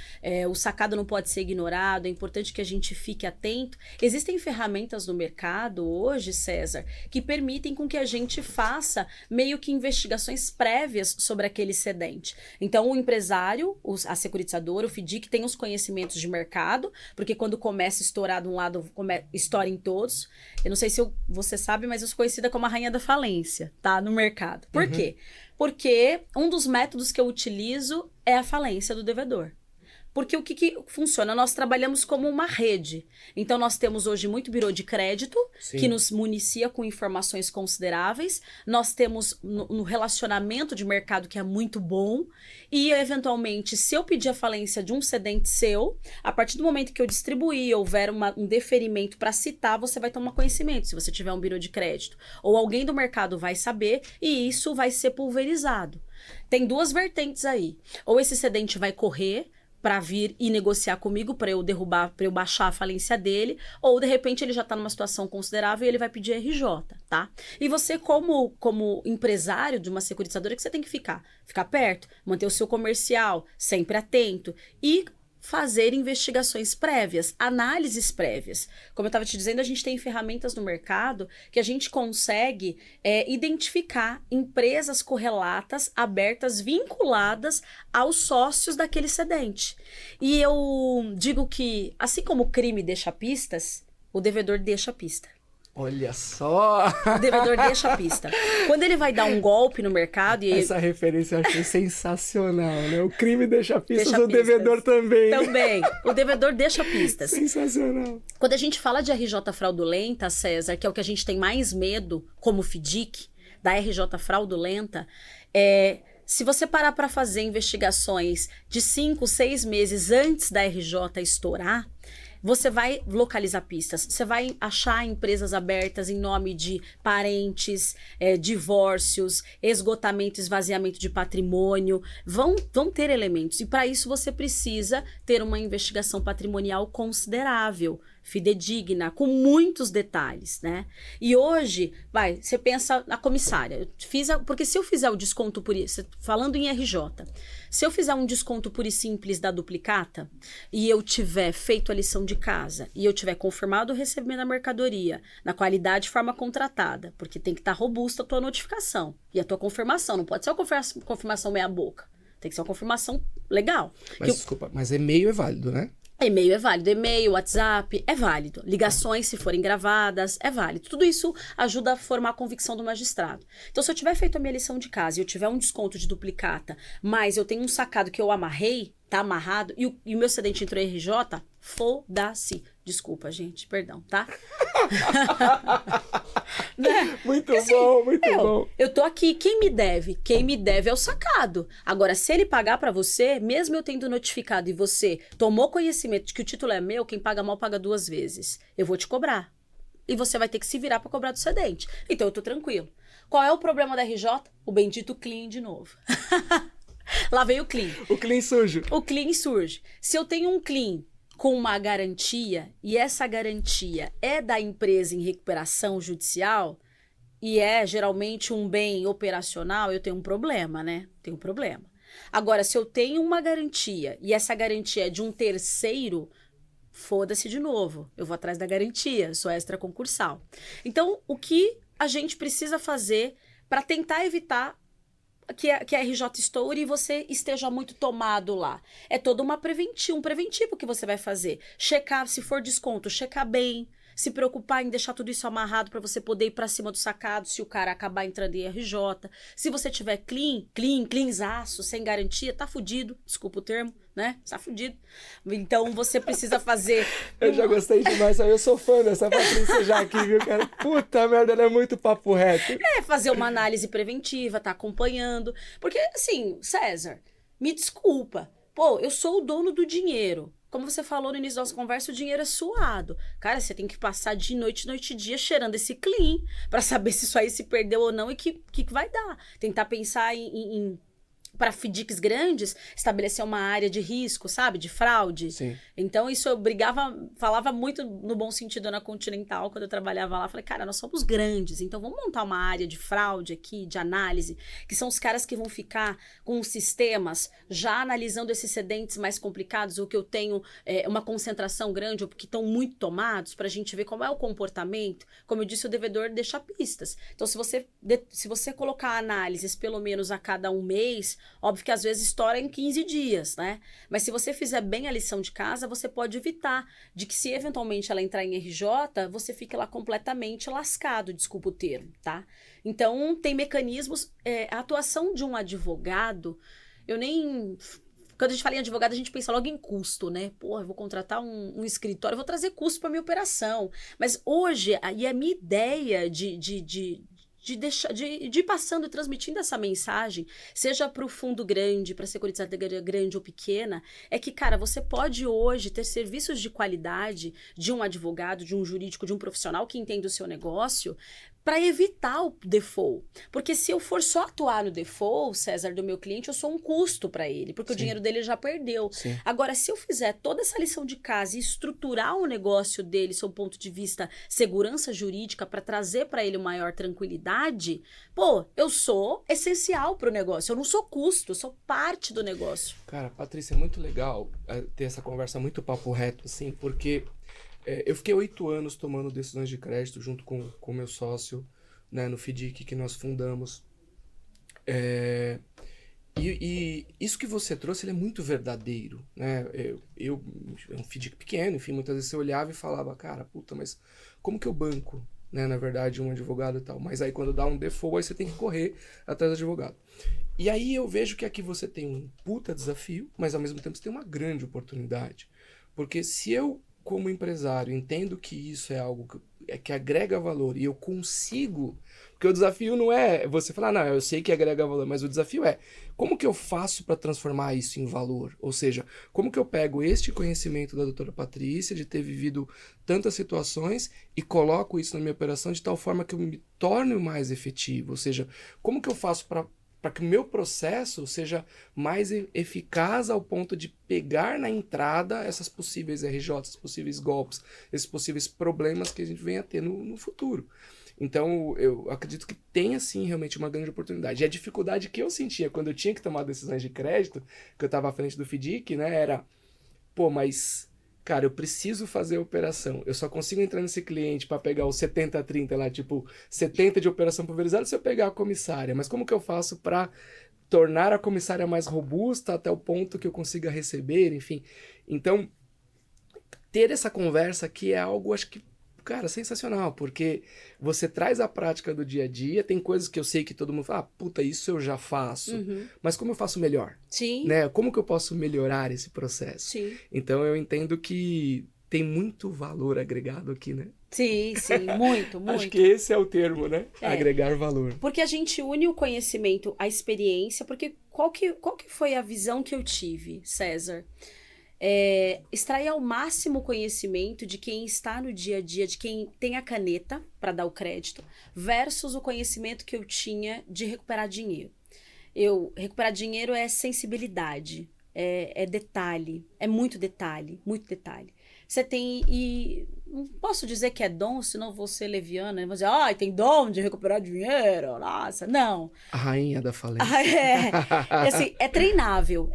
o sacado não pode ser ignorado, é importante que a gente fique atento. Existem ferramentas no mercado hoje, César, que permitem com que a gente faça meio que investigações prévias sobre aquele cedente. Então, o empresário, a securitizadora, o FDIC tem os conhecimentos de mercado, porque quando começa a estourar de um lado, estoura em todos. Eu não sei se você sabe, mas eu sou conhecida como a rainha da falência, tá? No mercado. Por quê? Porque um dos métodos que eu utilizo é a falência do devedor. Porque o que funciona? Nós trabalhamos como uma rede. Então, nós temos hoje muito birô de crédito, Sim. que nos municia com informações consideráveis. Nós temos no relacionamento de mercado, que é muito bom. E, eventualmente, se eu pedir a falência de um cedente seu, a partir do momento que eu distribuir, houver um deferimento para citar, você vai tomar conhecimento, se você tiver um birô de crédito. Ou alguém do mercado vai saber e isso vai ser pulverizado. Tem duas vertentes aí. Ou esse cedente vai correr para vir e negociar comigo, para eu baixar a falência dele, ou de repente ele já está numa situação considerável e ele vai pedir RJ, tá? E você, como empresário de uma securitizadora, que você tem que ficar perto, manter o seu comercial sempre atento e fazer investigações prévias, análises prévias. Como eu estava te dizendo, a gente tem ferramentas no mercado que a gente consegue identificar empresas correlatas, abertas, vinculadas aos sócios daquele cedente. E eu digo que, assim como o crime deixa pistas, o devedor deixa pista. Olha só! O devedor deixa a pista. Quando ele vai dar um golpe no mercado... Essa referência eu achei sensacional, né? O crime deixa pistas, deixa o devedor também. Também. O devedor deixa pistas. Sensacional. Quando a gente fala de RJ fraudulenta, César, que é o que a gente tem mais medo, como FDIC, da RJ fraudulenta, se você parar para fazer investigações de 5, 6 meses antes da RJ estourar, você vai localizar pistas, você vai achar empresas abertas em nome de parentes, divórcios, esgotamento, esvaziamento de patrimônio, vão ter elementos. E para isso você precisa ter uma investigação patrimonial considerável, fidedigna, com muitos detalhes, né? E hoje, você pensa na comissária. Porque se eu fizer o desconto por isso, falando em RJ, se eu fizer um desconto puro e simples da duplicata e eu tiver feito a lição de casa e eu tiver confirmado o recebimento da mercadoria na qualidade e forma contratada, porque tem que estar robusta a tua notificação e a tua confirmação, não pode ser uma confirmação meia boca, tem que ser uma confirmação legal. Mas desculpa, mas e-mail é válido, né? E-mail é válido, e-mail, WhatsApp é válido, ligações se forem gravadas é válido, tudo isso ajuda a formar a convicção do magistrado. Então, se eu tiver feito a minha lição de casa e eu tiver um desconto de duplicata, mas eu tenho um sacado que eu amarrei, tá amarrado, e o meu cedente entrou em RJ, foda-se. Desculpa, gente, perdão, tá? Né? Muito bom, muito bom. Eu tô aqui, quem me deve? Quem me deve é o sacado. Agora, se ele pagar pra você, mesmo eu tendo notificado e você tomou conhecimento de que o título é meu, quem paga mal paga 2 vezes. Eu vou te cobrar. E você vai ter que se virar pra cobrar do cedente. Então, eu tô tranquilo. Qual é o problema da RJ? O bendito clean de novo. Lá veio o clean. O clean surge. O clean surge. Se eu tenho um clean com uma garantia, e essa garantia é da empresa em recuperação judicial, e é geralmente um bem operacional, eu tenho um problema, né? Tenho um problema. Agora, se eu tenho uma garantia, e essa garantia é de um terceiro, foda-se de novo. Eu vou atrás da garantia, sou extraconcursal. Então, o que a gente precisa fazer para tentar evitar que a RJ estoure e você esteja muito tomado lá? É todo um preventivo que você vai fazer. Checar, se for desconto, checar bem. se preocupar em deixar tudo isso amarrado para você poder ir para cima do sacado se o cara acabar entrando em RJ. Se você tiver cleanzaço, sem garantia, tá fudido, desculpa o termo, né? Tá fudido. Então você precisa fazer... Eu já gostei demais, eu sou fã dessa Patrícia já aqui, viu, cara? Puta merda, ela é muito papo reto. Fazer uma análise preventiva, tá acompanhando. Porque, assim, César, me desculpa. Pô, eu sou o dono do dinheiro. Como você falou no início da nossa conversa, o dinheiro é suado. Cara, você tem que passar de noite e dia cheirando esse clean pra saber se isso aí se perdeu ou não e que vai dar. Tentar pensar para FDICs grandes, estabelecer uma área de risco, sabe? De fraude. Sim. Então, isso eu falava muito no bom sentido na Continental, quando eu trabalhava lá. Falei, cara, nós somos grandes, então vamos montar uma área de fraude aqui, de análise, que são os caras que vão ficar com os sistemas já analisando esses excedentes mais complicados, ou que eu tenho uma concentração grande, ou que estão muito tomados, para a gente ver como é o comportamento. Como eu disse, o devedor deixa pistas. Então, se você colocar análises pelo menos a cada um mês, óbvio que às vezes estoura em 15 dias, né? Mas se você fizer bem a lição de casa, você pode evitar de que se eventualmente ela entrar em RJ, você fique lá completamente lascado, desculpa o termo, tá? Então, tem mecanismos, a atuação de um advogado, quando a gente fala em advogado, a gente pensa logo em custo, né? Porra, eu vou contratar um escritório, eu vou trazer custo para minha operação. Mas hoje, a minha ideia de ir passando e transmitindo essa mensagem, seja para o fundo grande, para a securitização grande ou pequena, é que, cara, você pode hoje ter serviços de qualidade de um advogado, de um jurídico, de um profissional que entende o seu negócio, para evitar o default. Porque se eu for só atuar no default, César, do meu cliente, eu sou um custo para ele, porque o dinheiro dele já perdeu. Sim. Agora, se eu fizer toda essa lição de casa e estruturar o negócio dele, sob o ponto de vista segurança jurídica, para trazer para ele maior tranquilidade, pô, eu sou essencial para o negócio. Eu não sou custo, eu sou parte do negócio. Cara, Patrícia, é muito legal ter essa conversa muito papo reto, assim, porque... eu fiquei 8 anos tomando decisões de crédito junto com o meu sócio, né, no FDIC que nós fundamos. E isso que você trouxe, ele é muito verdadeiro, né? É um FDIC pequeno, enfim, muitas vezes você olhava e falava, cara, puta, mas como que eu banco, né, na verdade, um advogado e tal? Mas aí quando dá um default, aí você tem que correr atrás do advogado. E aí eu vejo que aqui você tem um puta desafio, mas ao mesmo tempo você tem uma grande oportunidade. Porque se eu, como empresário, entendo que isso é algo que agrega valor e eu consigo... Porque o desafio não é você falar, não, eu sei que agrega valor, mas o desafio é como que eu faço para transformar isso em valor? Ou seja, como que eu pego este conhecimento da doutora Patrícia, de ter vivido tantas situações e coloco isso na minha operação de tal forma que eu me torne mais efetivo? Ou seja, como que eu faço para que o meu processo seja mais eficaz ao ponto de pegar na entrada essas possíveis RJs, esses possíveis golpes, esses possíveis problemas que a gente venha a ter no futuro. Então, eu acredito que tem, sim, realmente uma grande oportunidade. E a dificuldade que eu sentia quando eu tinha que tomar decisões de crédito, que eu estava à frente do FDIC, né, era, pô, mas... Cara, eu preciso fazer a operação. Eu só consigo entrar nesse cliente para pegar o 70-30 lá, tipo, 70 de operação pulverizada se eu pegar a comissária. Mas como que eu faço para tornar a comissária mais robusta até o ponto que eu consiga receber, enfim. Então, ter essa conversa aqui é algo, acho que, cara, sensacional, porque você traz a prática do dia a dia, tem coisas que eu sei que todo mundo fala, puta, isso eu já faço, mas como eu faço melhor? Sim. Né? Como que eu posso melhorar esse processo? Sim. Então eu entendo que tem muito valor agregado aqui, né? Sim, muito, muito. Acho que esse é o termo, né? Agregar valor. Porque a gente une o conhecimento à experiência, porque qual que foi a visão que eu tive, César? Extrair ao máximo o conhecimento de quem está no dia a dia, de quem tem a caneta para dar o crédito, versus o conhecimento que eu tinha de recuperar dinheiro. Recuperar dinheiro é sensibilidade, é detalhe, é muito detalhe, muito detalhe. Você tem, e não posso dizer que é dom, senão vou ser leviana, vou dizer, tem dom de recuperar dinheiro, nossa, não. A rainha da falência. Assim, é treinável,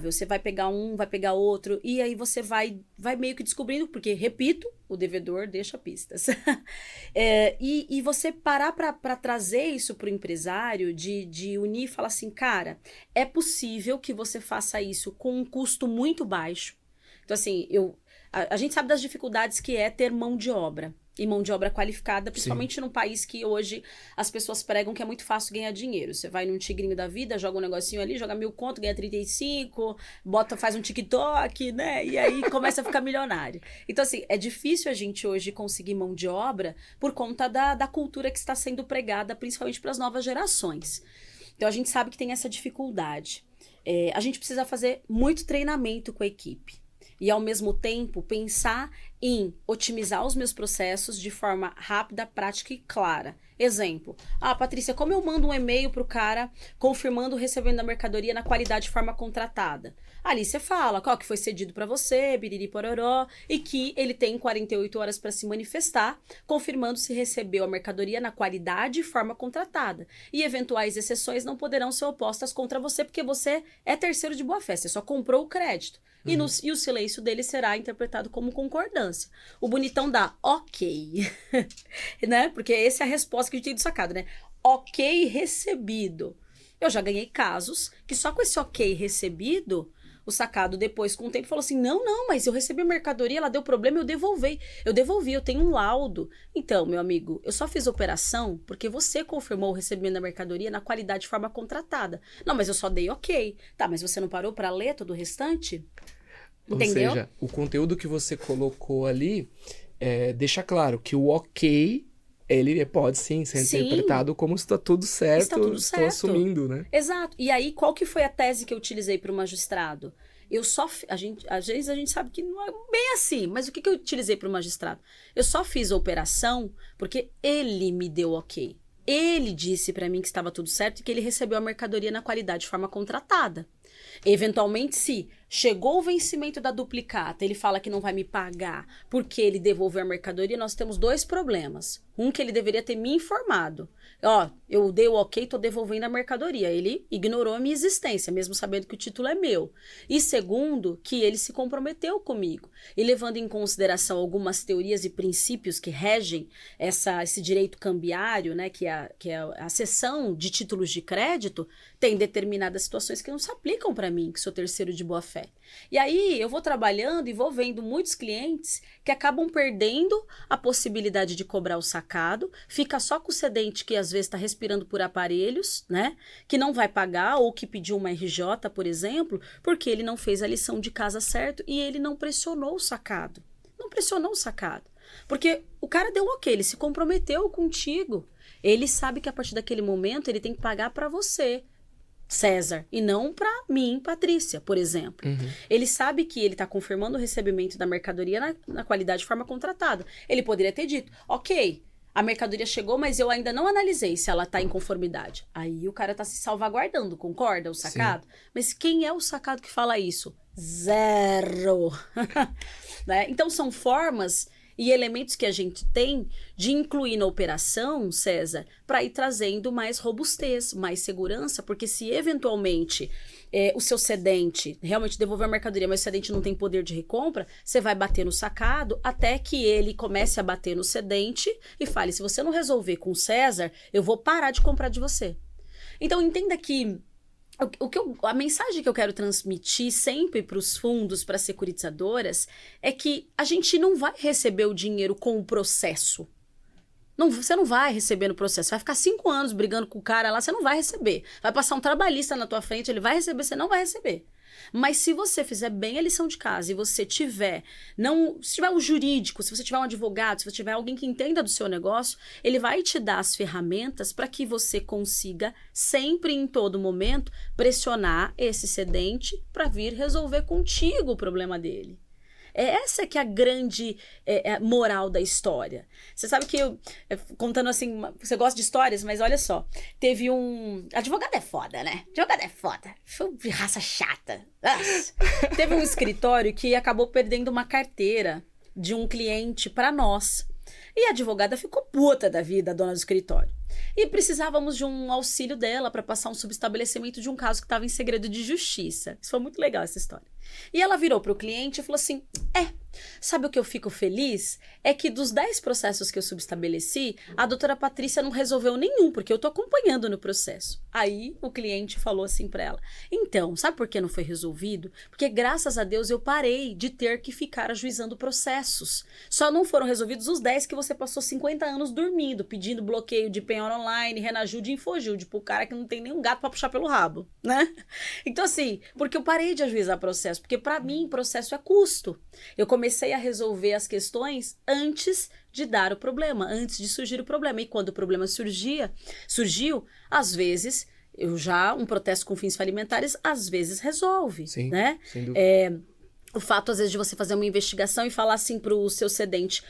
você vai pegar um, vai pegar outro, e aí você vai meio que descobrindo, porque, repito, o devedor deixa pistas. E você parar para trazer isso para o empresário, de unir e falar assim, cara, é possível que você faça isso com um custo muito baixo. Então, assim, A gente sabe das dificuldades que é ter mão de obra. E mão de obra qualificada, principalmente num país que hoje as pessoas pregam que é muito fácil ganhar dinheiro. Você vai num tigrinho da vida, joga um negocinho ali, joga 1.000 conto, ganha 35, faz um TikTok, né? E aí começa a ficar milionário. Então, assim, é difícil a gente hoje conseguir mão de obra por conta da cultura que está sendo pregada, principalmente para as novas gerações. Então, a gente sabe que tem essa dificuldade. A gente precisa fazer muito treinamento com a equipe. E, ao mesmo tempo, pensar em otimizar os meus processos de forma rápida, prática e clara. Exemplo. Patrícia, como eu mando um e-mail para o cara confirmando o recebimento da mercadoria na qualidade de forma contratada? Ali você fala que foi cedido para você, biriri pororó, e que ele tem 48 horas para se manifestar, confirmando se recebeu a mercadoria na qualidade e forma contratada. E eventuais exceções não poderão ser opostas contra você, porque você é terceiro de boa-fé, você só comprou o crédito. E o silêncio dele será interpretado como concordância. O bonitão dá ok, né? Porque essa é a resposta que a gente tem do sacado, né? Ok recebido. Eu já ganhei casos que só com esse ok recebido, o sacado depois, com o tempo, falou assim, não, mas eu recebi a mercadoria, ela deu problema, eu devolvi, eu tenho um laudo. Então, meu amigo, eu só fiz a operação porque você confirmou o recebimento da mercadoria na qualidade de forma contratada. Não, mas eu só dei ok. Tá, mas você não parou para ler todo o restante? Entendeu? Ou seja, o conteúdo que você colocou ali deixa claro que o ok, ele pode sim ser interpretado como está tudo certo, estou assumindo, né? Exato. E aí, qual que foi a tese que eu utilizei para o magistrado? Às vezes a gente sabe que não é bem assim, mas o que eu utilizei para o magistrado? Eu só fiz a operação porque ele me deu ok. Ele disse para mim que estava tudo certo e que ele recebeu a mercadoria na qualidade de forma contratada. Eventualmente, se chegou o vencimento da duplicata, ele fala que não vai me pagar porque ele devolveu a mercadoria, nós temos 2 problemas. Um, que ele deveria ter me informado. Eu dei o ok, tô devolvendo a mercadoria. Ele ignorou a minha existência, mesmo sabendo que o título é meu. E segundo, que ele se comprometeu comigo. E levando em consideração algumas teorias e princípios que regem esse direito cambiário, né, que é a cessão de títulos de crédito, tem determinadas situações que não se aplicam para mim, que sou terceiro de boa-fé. E aí eu vou trabalhando e vou vendo muitos clientes que acabam perdendo a possibilidade de cobrar o sacado, fica só com o cedente que às vezes está respirando por aparelhos, né? Que não vai pagar ou que pediu uma RJ, por exemplo, porque ele não fez a lição de casa certo e ele não pressionou o sacado. Não pressionou o sacado. Porque o cara deu ok, ele se comprometeu contigo. Ele sabe que a partir daquele momento ele tem que pagar para você, César, e não para mim, Patrícia, por exemplo. Ele sabe que ele está confirmando o recebimento da mercadoria na qualidade de forma contratada. Ele poderia ter dito, ok, a mercadoria chegou, mas eu ainda não analisei se ela está em conformidade. Aí o cara está se salvaguardando, concorda? O sacado? Sim. Mas quem é o sacado que fala isso? Zero! Né? Então são formas e elementos que a gente tem de incluir na operação, César, para ir trazendo mais robustez, mais segurança, porque se eventualmente o seu cedente realmente devolver a mercadoria, mas o cedente não tem poder de recompra, você vai bater no sacado até que ele comece a bater no cedente e fale, se você não resolver com o César, eu vou parar de comprar de você. Então entenda que a mensagem que eu quero transmitir sempre para os fundos, para as securitizadoras, é que a gente não vai receber o dinheiro com o processo. Você não vai receber no processo. Vai ficar 5 anos brigando com o cara lá, você não vai receber. Vai passar um trabalhista na tua frente, ele vai receber, você não vai receber. Mas se você fizer bem a lição de casa e você tiver, se tiver um jurídico, se você tiver um advogado, se você tiver alguém que entenda do seu negócio, ele vai te dar as ferramentas para que você consiga sempre, em todo momento, pressionar esse cedente para vir resolver contigo o problema dele. Essa que é a grande moral da história. Você sabe que contando assim, você gosta de histórias, mas olha só, teve advogado é foda, né? Advogado é foda. Foi de raça chata. Nossa. Teve um escritório que acabou perdendo uma carteira de um cliente para nós. E a advogada ficou puta da vida, a dona do escritório. E precisávamos de um auxílio dela para passar um subestabelecimento de um caso que estava em segredo de justiça. Isso foi muito legal, essa história. E ela virou para o cliente e falou assim, sabe o que eu fico feliz? É que dos 10 processos que eu subestabeleci, a doutora Patrícia não resolveu nenhum, porque eu tô acompanhando no processo. Aí o cliente falou assim para ela, então, sabe por que não foi resolvido? Porque graças a Deus eu parei de ter que ficar ajuizando processos. Só não foram resolvidos os 10 que você passou 50 anos dormindo, pedindo bloqueio de penhora online, Renajude e Infojude, pro cara que não tem nenhum gato para puxar pelo rabo, né? Então assim, porque eu parei de ajuizar processo, porque para mim processo é custo. Eu comecei a resolver as questões antes de dar o problema, antes de surgir o problema. E quando o problema surgiu, às vezes, um protesto com fins falimentares, às vezes resolve, Sim, né? sem dúvida. O fato, às vezes, de você fazer uma investigação e falar assim pro seu cedente,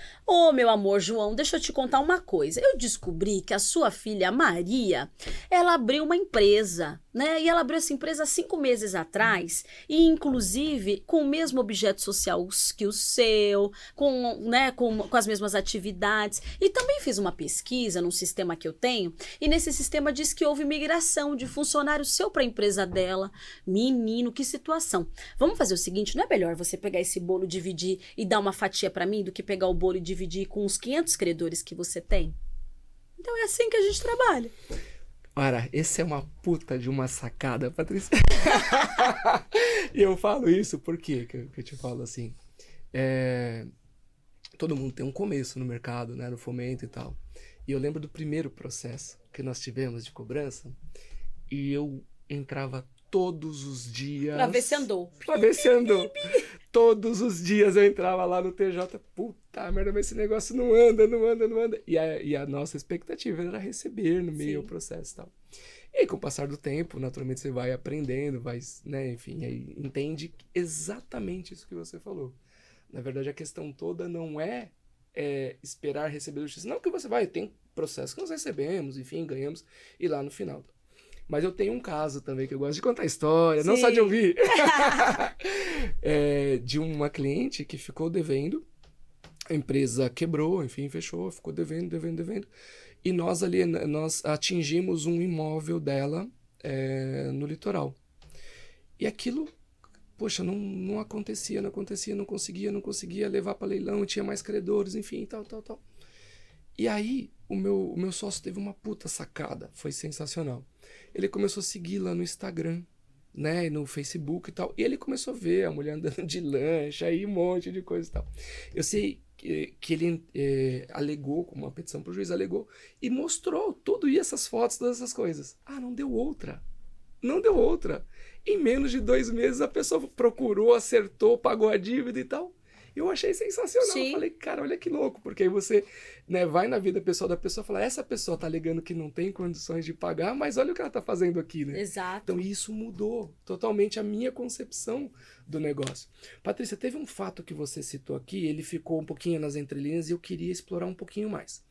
meu amor, João, deixa eu te contar uma coisa. Eu descobri que a sua filha, Maria, ela abriu uma empresa, né? E ela abriu essa empresa há 5 meses atrás, e inclusive com o mesmo objeto social que o seu, com as mesmas atividades. E também fiz uma pesquisa num sistema que eu tenho, e nesse sistema diz que houve migração de funcionário seu para a empresa dela. Menino, que situação. Vamos fazer o seguinte, não é melhor você pegar esse bolo, dividir e dar uma fatia para mim do que pegar o bolo e dividir com os 500 credores que você tem? Então é assim que a gente trabalha. Ora, esse é uma puta de uma sacada, Patrícia. E eu falo isso porque que eu te falo assim. Todo mundo tem um começo no mercado, né, no fomento e tal. E eu lembro do primeiro processo que nós tivemos de cobrança e eu entrava todos os dias... Pra ver se andou. Pra ver se andou. Todos os dias eu entrava lá no TJ, puta merda, mas esse negócio não anda. E a nossa expectativa era receber no meio do processo e tal. E aí, com o passar do tempo, naturalmente você vai aprendendo, vai, né, enfim, aí entende exatamente isso que você falou. Na verdade, a questão toda não é esperar receber justiça. Não que você vai, tem processos que nós recebemos, enfim, ganhamos, e lá no final... Mas eu tenho um caso também que eu gosto de contar história, não só de ouvir. De uma cliente que ficou devendo, a empresa quebrou, enfim, fechou, ficou devendo. E nós atingimos um imóvel dela no litoral. E aquilo, poxa, não acontecia, não conseguia levar para leilão, tinha mais credores, enfim, tal. E aí, o meu sócio teve uma puta sacada, foi sensacional. Ele começou a seguir lá no Instagram, né, no Facebook e tal, e ele começou a ver a mulher andando de lancha, aí um monte de coisa e tal. Eu sei que ele alegou, como uma petição pro juiz, alegou, e mostrou tudo e essas fotos, todas essas coisas. Não deu outra. Em menos de 2 meses, a pessoa procurou, acertou, pagou a dívida e tal. Eu achei sensacional. Sim. Eu falei, cara, olha que louco. Porque aí você, né, vai na vida pessoal da pessoa e fala, essa pessoa tá alegando que não tem condições de pagar, mas olha o que ela tá fazendo aqui, né? Exato. Então isso mudou totalmente a minha concepção do negócio. Patrícia, teve um fato que você citou aqui, ele ficou um pouquinho nas entrelinhas e eu queria explorar um pouquinho mais.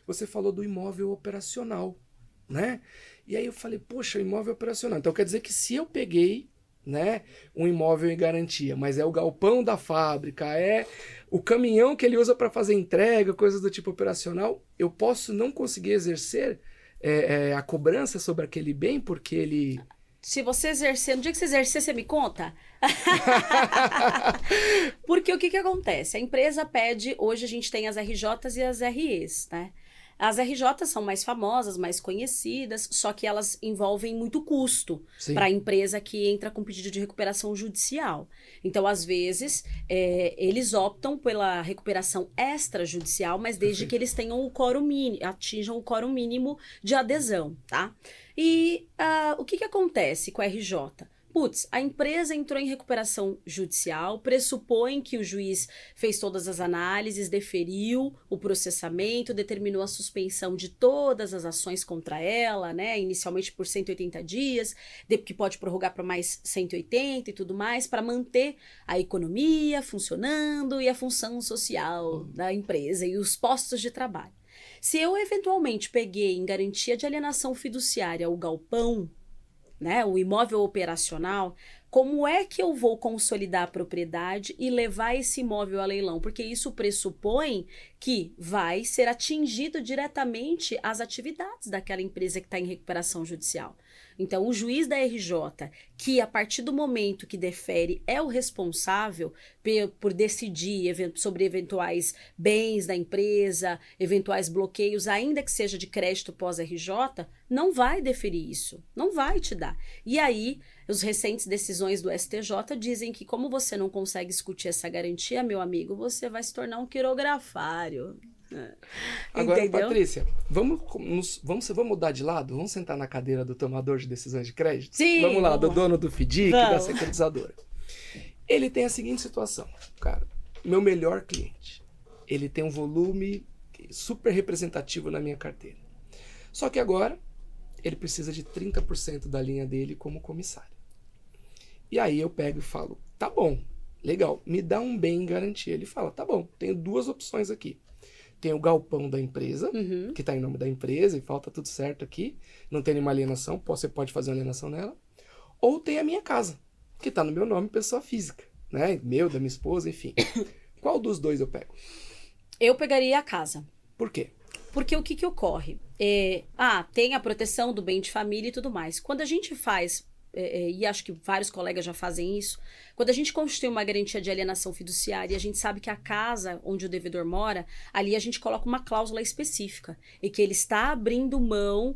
Você falou do imóvel operacional, né? E aí eu falei, poxa, imóvel operacional. Então quer dizer que se eu peguei, né, um imóvel em garantia, mas é o galpão da fábrica, é o caminhão que ele usa para fazer entrega, coisas do tipo operacional, eu posso não conseguir exercer a cobrança sobre aquele bem porque ele... Se você exercer, no dia que você exercer, você me conta? Porque o que acontece? A empresa pede, hoje a gente tem as RJs e as REs, né? As RJs são mais famosas, mais conhecidas, só que elas envolvem muito custo para a empresa que entra com pedido de recuperação judicial. Então, às vezes, eles optam pela recuperação extrajudicial, mas desde que eles tenham o quórum mínimo, atinjam o quórum mínimo de adesão, tá? E o que acontece com a RJ? Putz, a empresa entrou em recuperação judicial, pressupõe que o juiz fez todas as análises, deferiu o processamento, determinou a suspensão de todas as ações contra ela, né? Inicialmente por 180 dias, que pode prorrogar para mais 180 e tudo mais, para manter a economia funcionando e a função social da empresa e os postos de trabalho. Se eu eventualmente peguei em garantia de alienação fiduciária o galpão, né, o imóvel operacional, como é que eu vou consolidar a propriedade e levar esse imóvel a leilão? Porque isso pressupõe que vai ser atingido diretamente as atividades daquela empresa que está em recuperação judicial. Então, o juiz da RJ, que a partir do momento que defere é o responsável por decidir sobre eventuais bens da empresa, eventuais bloqueios, ainda que seja de crédito pós-RJ, não vai deferir isso, não vai te dar. E aí, as recentes decisões do STJ dizem que como você não consegue discutir essa garantia, meu amigo, você vai se tornar um quirografário. Agora, Entendeu? Patrícia, vamos mudar de lado? Vamos sentar na cadeira do tomador de decisões de crédito? Sim, Vamos lá, do vamos lá. dono do FDIC, da Vamos. securitizadora. Ele tem a seguinte situação, cara, meu melhor cliente, ele tem um volume super representativo na minha carteira. Só que agora, ele precisa de 30% da linha dele como comissário. E aí eu pego e falo, tá bom, legal, me dá um bem em garantia. Ele fala, tá bom, tenho duas opções aqui. Tem o galpão da empresa, que está em nome da empresa e falta tudo certo aqui, não tem nenhuma alienação, você pode fazer uma alienação nela. Ou tem a minha casa, que está no meu nome, pessoa física, né? Meu, da minha esposa, enfim. Qual dos dois eu pego? Eu pegaria a casa. Por quê? Porque o que ocorre? Tem a proteção do bem de família e tudo mais. Quando a gente faz, e acho que vários colegas já fazem isso, quando a gente constitui uma garantia de alienação fiduciária e a gente sabe que a casa onde o devedor mora, ali a gente coloca uma cláusula específica e que ele está abrindo mão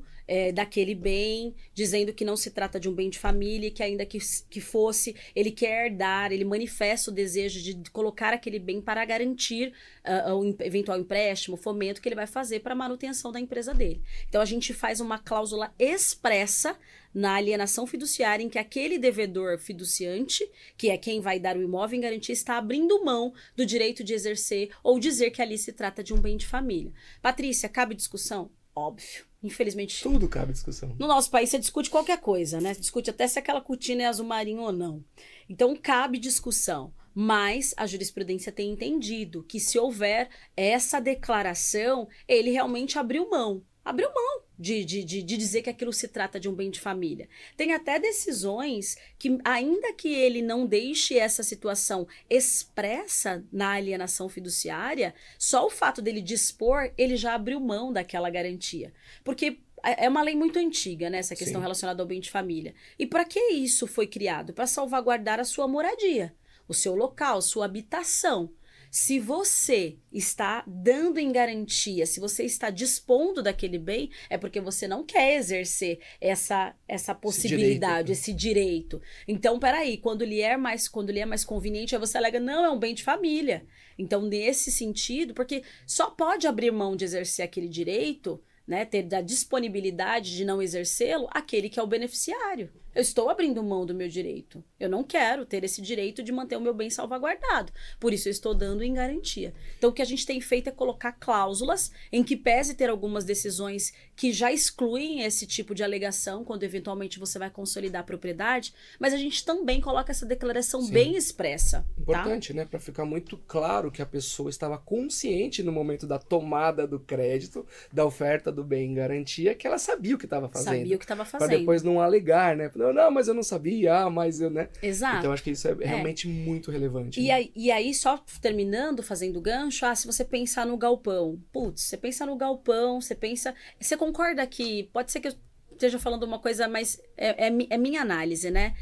daquele bem, dizendo que não se trata de um bem de família e que ainda que fosse, ele quer herdar, ele manifesta o desejo de colocar aquele bem para garantir o eventual empréstimo, fomento que ele vai fazer para a manutenção da empresa dele. Então a gente faz uma cláusula expressa na alienação fiduciária em que aquele devedor fiduciante, que é quem vai dar o imóvel em garantia, está abrindo mão do direito de exercer ou dizer que ali se trata de um bem de família. Patrícia, cabe discussão? Óbvio. Infelizmente, Tudo cabe discussão. no nosso país você discute qualquer coisa, né? Você discute até se aquela cortina é azul marinho ou não. Então, cabe discussão. Mas a jurisprudência tem entendido que se houver essa declaração, ele realmente abriu mão. Abriu mão de dizer que aquilo se trata de um bem de família. Tem até decisões que, ainda que ele não deixe essa situação expressa na alienação fiduciária, só o fato dele dispor, ele já abriu mão daquela garantia. Porque é uma lei muito antiga, né? Essa questão relacionada ao bem de família. E para que isso foi criado? Para salvaguardar a sua moradia, o seu local, sua habitação. Se você está dando em garantia, se você está dispondo daquele bem, é porque você não quer exercer essa possibilidade, esse direito. Então, peraí, quando lhe é mais conveniente, aí você alega, não, é um bem de família. Então, nesse sentido, porque só pode abrir mão de exercer aquele direito, né, ter da disponibilidade de não exercê-lo, aquele que é o beneficiário. Eu estou abrindo mão do meu direito. Eu não quero ter esse direito de manter o meu bem salvaguardado. Por isso eu estou dando em garantia. Então o que a gente tem feito é colocar cláusulas em que pese ter algumas decisões que já excluem esse tipo de alegação quando eventualmente você vai consolidar a propriedade, mas a gente também coloca essa declaração bem expressa. Importante, né? Para ficar muito claro que a pessoa estava consciente no momento da tomada do crédito, da oferta do bem em garantia, que ela sabia o que estava fazendo. Sabia o que estava fazendo. Para depois não alegar, né? Não, mas eu não sabia, mas eu, né? Exato. Então acho que isso é realmente muito relevante. E aí, só terminando, fazendo gancho, se você pensar no galpão, você pensa no galpão, você concorda que, pode ser que eu esteja falando uma coisa, mas é minha análise, né?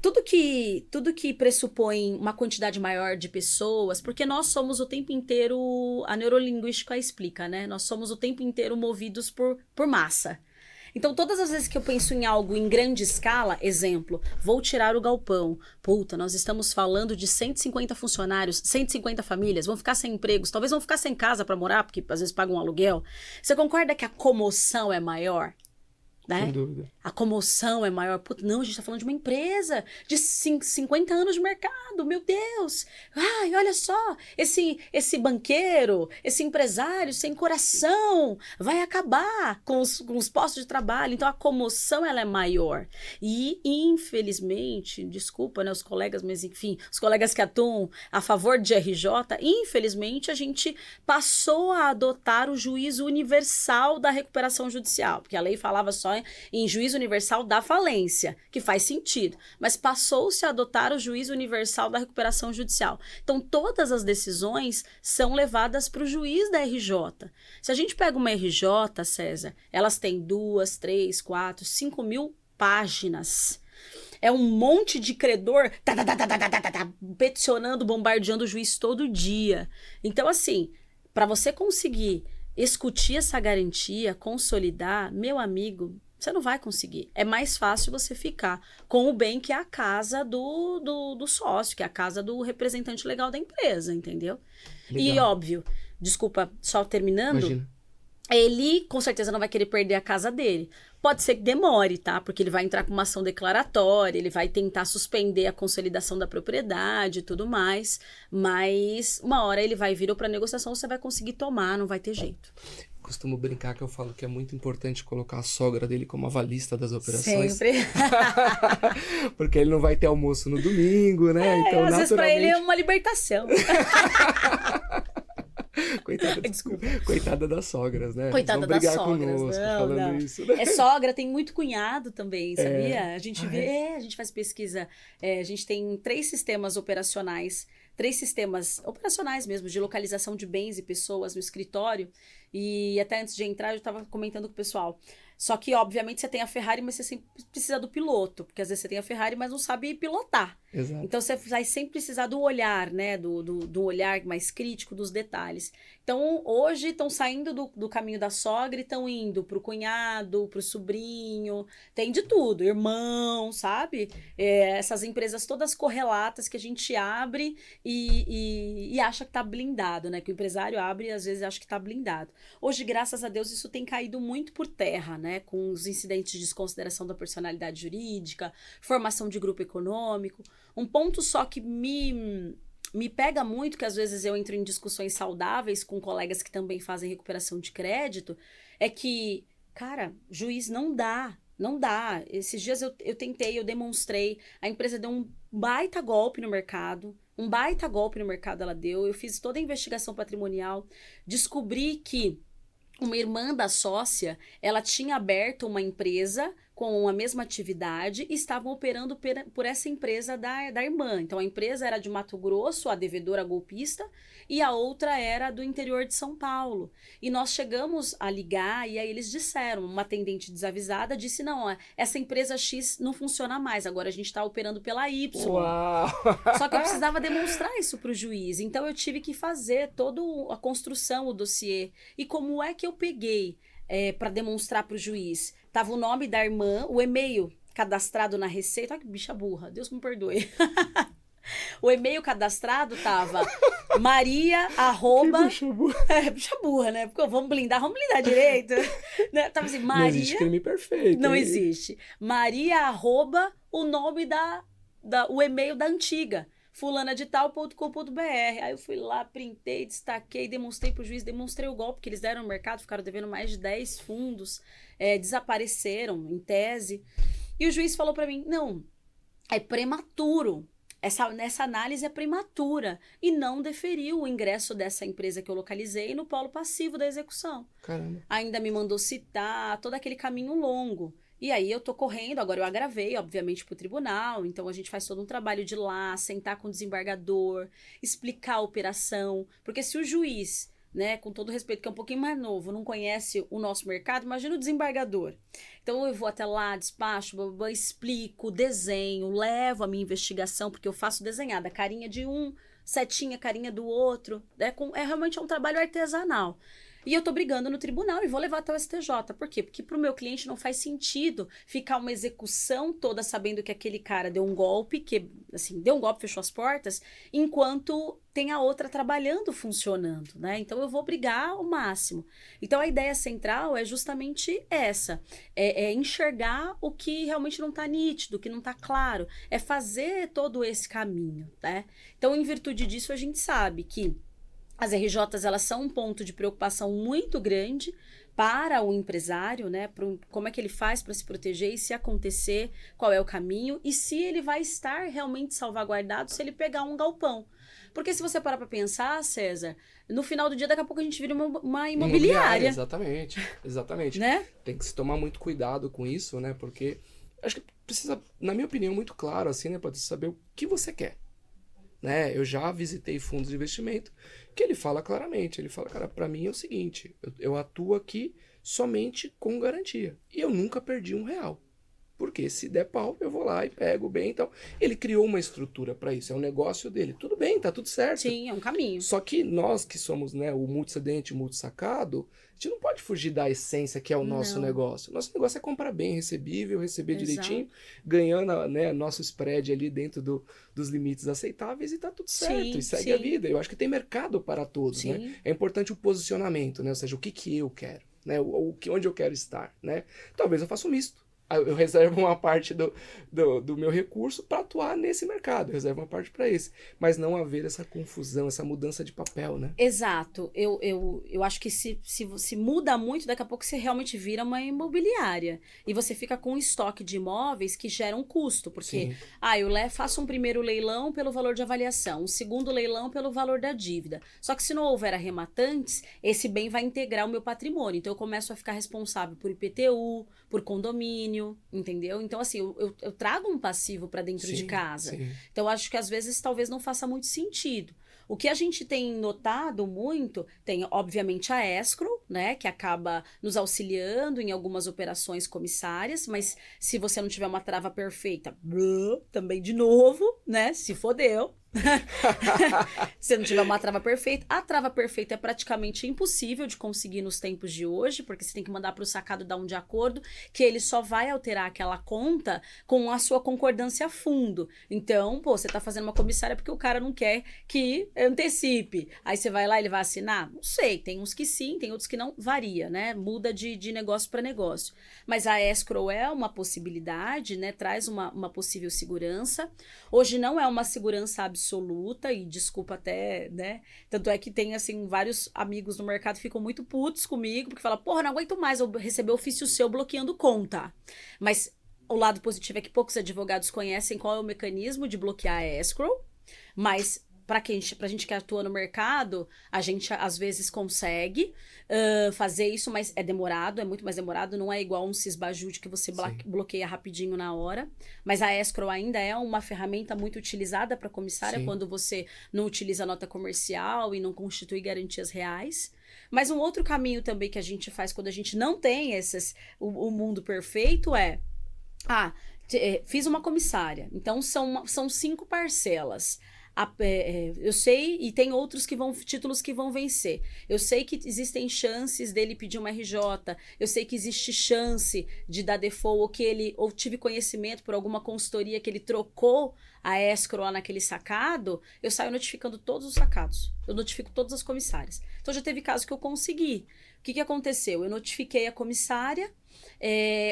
Tudo que pressupõe uma quantidade maior de pessoas, porque nós somos o tempo inteiro, a neurolinguística explica, né? Nós somos o tempo inteiro movidos por massa. Então, todas as vezes que eu penso em algo em grande escala, exemplo, vou tirar o galpão. Nós estamos falando de 150 funcionários, 150 famílias, vão ficar sem empregos, talvez vão ficar sem casa para morar, porque às vezes pagam um aluguel. Você concorda que a comoção é maior? Né? Sem dúvida. A comoção é maior. Não, a gente tá falando de uma empresa de 50 anos de mercado, meu Deus. Ai, olha só, esse banqueiro, esse empresário sem coração vai acabar com os postos de trabalho. Então, a comoção, ela é maior. E, infelizmente, desculpa, né, os colegas, mas enfim, os colegas que atuam a favor de RJ, infelizmente, a gente passou a adotar o juízo universal da recuperação judicial, porque a lei falava só em juízo universal da falência, que faz sentido, mas passou-se a adotar o juízo universal da recuperação judicial. Então, todas as decisões são levadas para o juiz da RJ. Se a gente pega uma RJ, César, elas têm 2, 3, 4, 5 mil páginas. É um monte de credor peticionando, bombardeando o juiz todo dia. Então, assim, para você conseguir escutir essa garantia, consolidar, meu amigo, você não vai conseguir. É mais fácil você ficar com o bem que é a casa do sócio, que é a casa do representante legal da empresa, entendeu? Legal. E óbvio, desculpa, só terminando, Imagina. ele com certeza não vai querer perder a casa dele. Pode ser que demore, tá? Porque ele vai entrar com uma ação declaratória, ele vai tentar suspender a consolidação da propriedade e tudo mais, mas uma hora ele vai vir ou para negociação, você vai conseguir tomar, não vai ter jeito. Costumo brincar que eu falo que é muito importante colocar a sogra dele como avalista das operações. Sempre. Porque ele não vai ter almoço no domingo, né? Então, às vezes pra ele é naturalmente... uma libertação. Coitada das sogras, né? Coitada Vão brigar das sogras. conosco Não, falando não. isso, né? É sogra, tem muito cunhado também, sabia? A gente vê, é? a gente faz pesquisa, a gente tem 3 sistemas operacionais, 3 sistemas operacionais mesmo, de localização de bens e pessoas no escritório, e até antes de entrar eu estava comentando com o pessoal. Só que, obviamente, você tem a Ferrari, mas você sempre precisa do piloto, porque às vezes você tem a Ferrari, mas não sabe pilotar. Exato. Então, você vai sempre precisar do olhar, né? Do olhar mais crítico, dos detalhes. Então, hoje, estão saindo do caminho da sogra e estão indo pro cunhado, pro sobrinho, tem de tudo, irmão, sabe? Essas empresas todas correlatas que a gente abre e acha que tá blindado, né? Que o empresário abre e às vezes acha que tá blindado. Hoje, graças a Deus, isso tem caído muito por terra, né? Com os incidentes de desconsideração da personalidade jurídica, formação de grupo econômico. Um ponto só que me pega muito, que às vezes eu entro em discussões saudáveis com colegas que também fazem recuperação de crédito, é que, cara, juiz não dá. Não dá. Esses dias eu tentei, eu demonstrei, a empresa deu um baita golpe no mercado, ela deu, eu fiz toda a investigação patrimonial, descobri que uma irmã da sócia, ela tinha aberto uma empresa com a mesma atividade e estavam operando por essa empresa da irmã. Então, a empresa era de Mato Grosso, a devedora golpista, e a outra era do interior de São Paulo. E nós chegamos a ligar, e aí eles disseram, uma atendente desavisada disse, não, essa empresa X não funciona mais, agora a gente está operando pela Y. Uau! Só que eu precisava demonstrar isso para o juiz, então eu tive que fazer toda a construção, o dossiê. E como é que eu peguei para demonstrar para o juiz? Tava o nome da irmã, o e-mail cadastrado na Receita. Olha que bicha burra, Deus me perdoe. O e-mail cadastrado tava Maria, arroba... Bicha burra. Bicha burra, né? Porque vamos blindar direito. Né? Tava assim, Maria... Não existe crime perfeito. Não hein? existe. Maria, arroba, o nome o e-mail da antiga. fulanadetal.com.br. Aí eu fui lá, printei, destaquei, demonstrei pro juiz, demonstrei o golpe que eles deram no mercado, ficaram devendo mais de 10 fundos, desapareceram, em tese. E o juiz falou para mim, não, é prematuro. Nessa análise é prematura. E não deferiu o ingresso dessa empresa que eu localizei no polo passivo da execução. Caramba. Ainda me mandou citar todo aquele caminho longo. E aí eu tô correndo, agora eu agravei, obviamente, pro tribunal, então a gente faz todo um trabalho de ir lá, sentar com o desembargador, explicar a operação, porque se o juiz, né, com todo respeito, que é um pouquinho mais novo, não conhece o nosso mercado, imagina o desembargador. Então eu vou até lá, despacho, explico, desenho, levo a minha investigação, porque eu faço desenhada, carinha de um, setinha, carinha do outro, realmente um trabalho artesanal. E eu tô brigando no tribunal e vou levar até o STJ. Por quê? Porque pro meu cliente não faz sentido ficar uma execução toda sabendo que aquele cara deu um golpe, fechou as portas, enquanto tem a outra trabalhando, funcionando, né? Então eu vou brigar ao máximo. Então a ideia central é justamente essa, é enxergar o que realmente não tá nítido, o que não tá claro, é fazer todo esse caminho, né? Então, em virtude disso, a gente sabe que as RJs, elas são um ponto de preocupação muito grande para o empresário, né? Como é que ele faz para se proteger e se acontecer, qual é o caminho e se ele vai estar realmente salvaguardado se ele pegar um galpão. Porque se você parar para pensar, César, no final do dia, daqui a pouco a gente vira uma imobiliária. Exatamente. Né? Tem que se tomar muito cuidado com isso, né? Porque acho que precisa, na minha opinião, muito claro, assim, né? Para você saber o que você quer. Né? Eu já visitei fundos de investimento que ele fala claramente, ele fala, cara, para mim é o seguinte, eu atuo aqui somente com garantia e eu nunca perdi R$1. porque se der pau, eu vou lá e pego bem. Então, ele criou uma estrutura para isso, é um negócio dele. Tudo bem, tá tudo certo. Sim, é um caminho. Só que nós que somos, né, o multicedente, o multisacado, a gente não pode fugir da essência que é o nosso negócio. Nosso negócio é comprar bem, recebível, receber direitinho, ganhando, né, nosso spread ali dentro dos limites aceitáveis e tá tudo certo. E segue a vida. Eu acho que tem mercado para todos, né? É importante o posicionamento, né? Ou seja, o que eu quero, né? Onde eu quero estar, né? Talvez eu faça um misto. Eu reservo uma parte do meu recurso para atuar nesse mercado, eu reservo uma parte para esse. Mas não haver essa confusão, essa mudança de papel, né? Exato. Eu acho que se muda muito, daqui a pouco você realmente vira uma imobiliária. E você fica com um estoque de imóveis que gera um custo. Porque, eu faço um primeiro leilão pelo valor de avaliação, um segundo leilão pelo valor da dívida. Só que se não houver arrematantes, esse bem vai integrar o meu patrimônio. Então eu começo a ficar responsável por IPTU, por condomínio, entendeu? Então, assim, eu trago um passivo para dentro de casa. Então, eu acho que às vezes talvez não faça muito sentido. O que a gente tem notado muito, tem obviamente a escrow, né, que acaba nos auxiliando em algumas operações comissárias, mas se você não tiver uma trava perfeita, também de novo, né, se fodeu. Se não tiver uma trava perfeita, a trava perfeita é praticamente impossível de conseguir nos tempos de hoje, porque você tem que mandar para o sacado dar um de acordo, que ele só vai alterar aquela conta com a sua concordância a fundo. Então, você tá fazendo uma comissária porque o cara não quer que antecipe. Aí você vai lá e ele vai assinar? Não sei, tem uns que sim, tem outros que não, varia, né? Muda de negócio para negócio. Mas a escrow é uma possibilidade, né? Traz uma possível segurança. Hoje não é uma segurança absoluta, e desculpa até, né? Tanto é que tem, assim, vários amigos no mercado que ficam muito putos comigo, porque falam, porra, não aguento mais eu receber ofício seu bloqueando conta. Mas o lado positivo é que poucos advogados conhecem qual é o mecanismo de bloquear a escrow, mas pra gente que atua no mercado, a gente às vezes consegue fazer isso, mas é demorado, é muito mais demorado, não é igual um cisbajude que você bloqueia rapidinho na hora, mas a escrow ainda é uma ferramenta muito utilizada para comissária quando você não utiliza nota comercial e não constitui garantias reais. Mas um outro caminho também que a gente faz quando a gente não tem o mundo perfeito é, fiz uma comissária, então são 5 parcelas. Eu sei, e tem outros títulos que vão vencer. Eu sei que existem chances dele pedir uma RJ, eu sei que existe chance de dar default, ou tive conhecimento por alguma consultoria que ele trocou a escrow lá naquele sacado, eu saio notificando todos os sacados. Eu notifico todas as comissárias. Então já teve caso que eu consegui. O que aconteceu? Eu notifiquei a comissária,